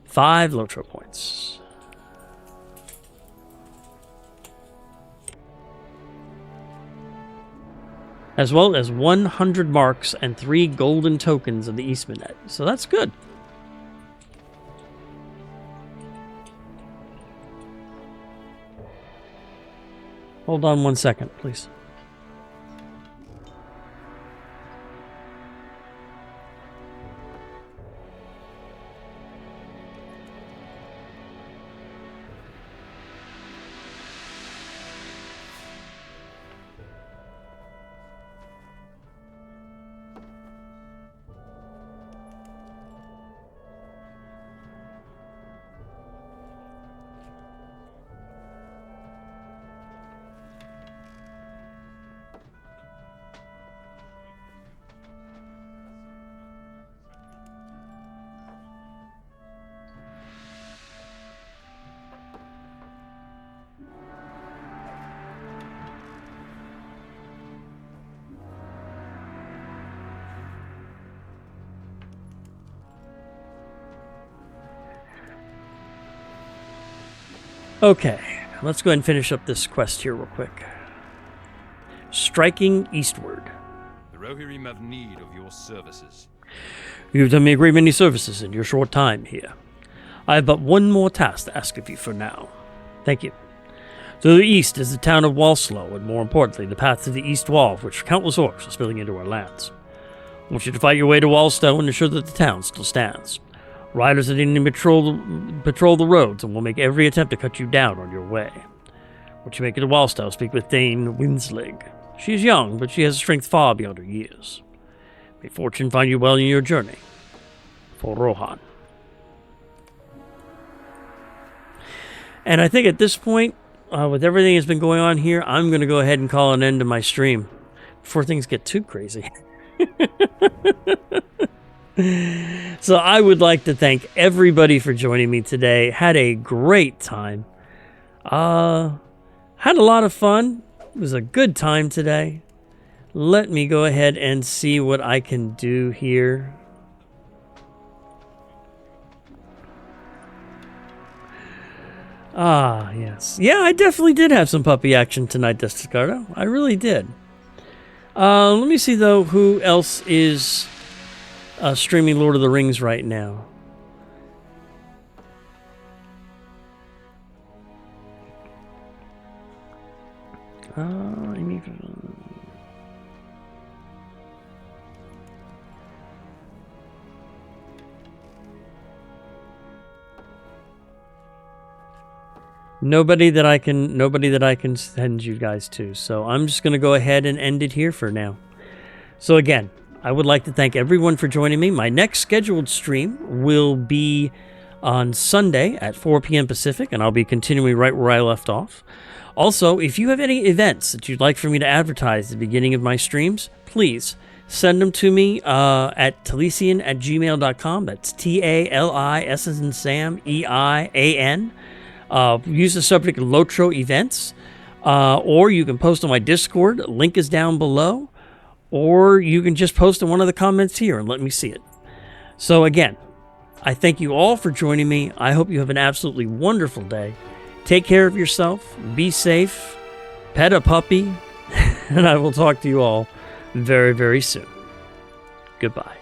5 LOTRO points. As well as 100 marks and 3 golden tokens of the Eastmanet. So that's good. Hold on 1 second, please. Okay, let's go ahead and finish up this quest here real quick. Striking eastward. The Rohirrim have need of your services. You've done me a great many services in your short time here. I have but one more task to ask of you for now. Thank you. To the east is the town of Walslow, and more importantly, the path to the east wall, which countless orcs are spilling into our lands. I want you to fight your way to Walstow and ensure that the town still stands. Riders are needing to patrol the roads, and will make every attempt to cut you down on your way. Once you make it to Walstow, speak with Thane Winslig. She is young, but she has a strength far beyond her years. May fortune find you well in your journey. For Rohan. And I think at this point, with everything that's been going on here, I'm going to go ahead and call an end to my stream before things get too crazy. So I would like to thank everybody for joining me today. Had a great time. Had a lot of fun. It was a good time today. Let me go ahead and see what I can do here. Ah, yes. Yeah, I definitely did have some puppy action tonight, Descardo. I really did. Let me see, though, who else is streaming Lord of the Rings right now. Nobody that I can send you guys to. So I'm just going to go ahead and end it here for now. So again, I would like to thank everyone for joining me. My next scheduled stream will be on Sunday at 4 p.m. Pacific, and I'll be continuing right where I left off. Also, if you have any events that you'd like for me to advertise at the beginning of my streams, please send them to me at talisian@gmail.com. That's TALIS as in Sam, EIAN. Use the subject LOTRO events, or you can post on my Discord. Link is down below, or you can just post in one of the comments here and let me see it. So again, I thank you all for joining me. I hope you have an absolutely wonderful day. Take care of yourself, be safe, pet a puppy, and I will talk to you all very, very soon. Goodbye.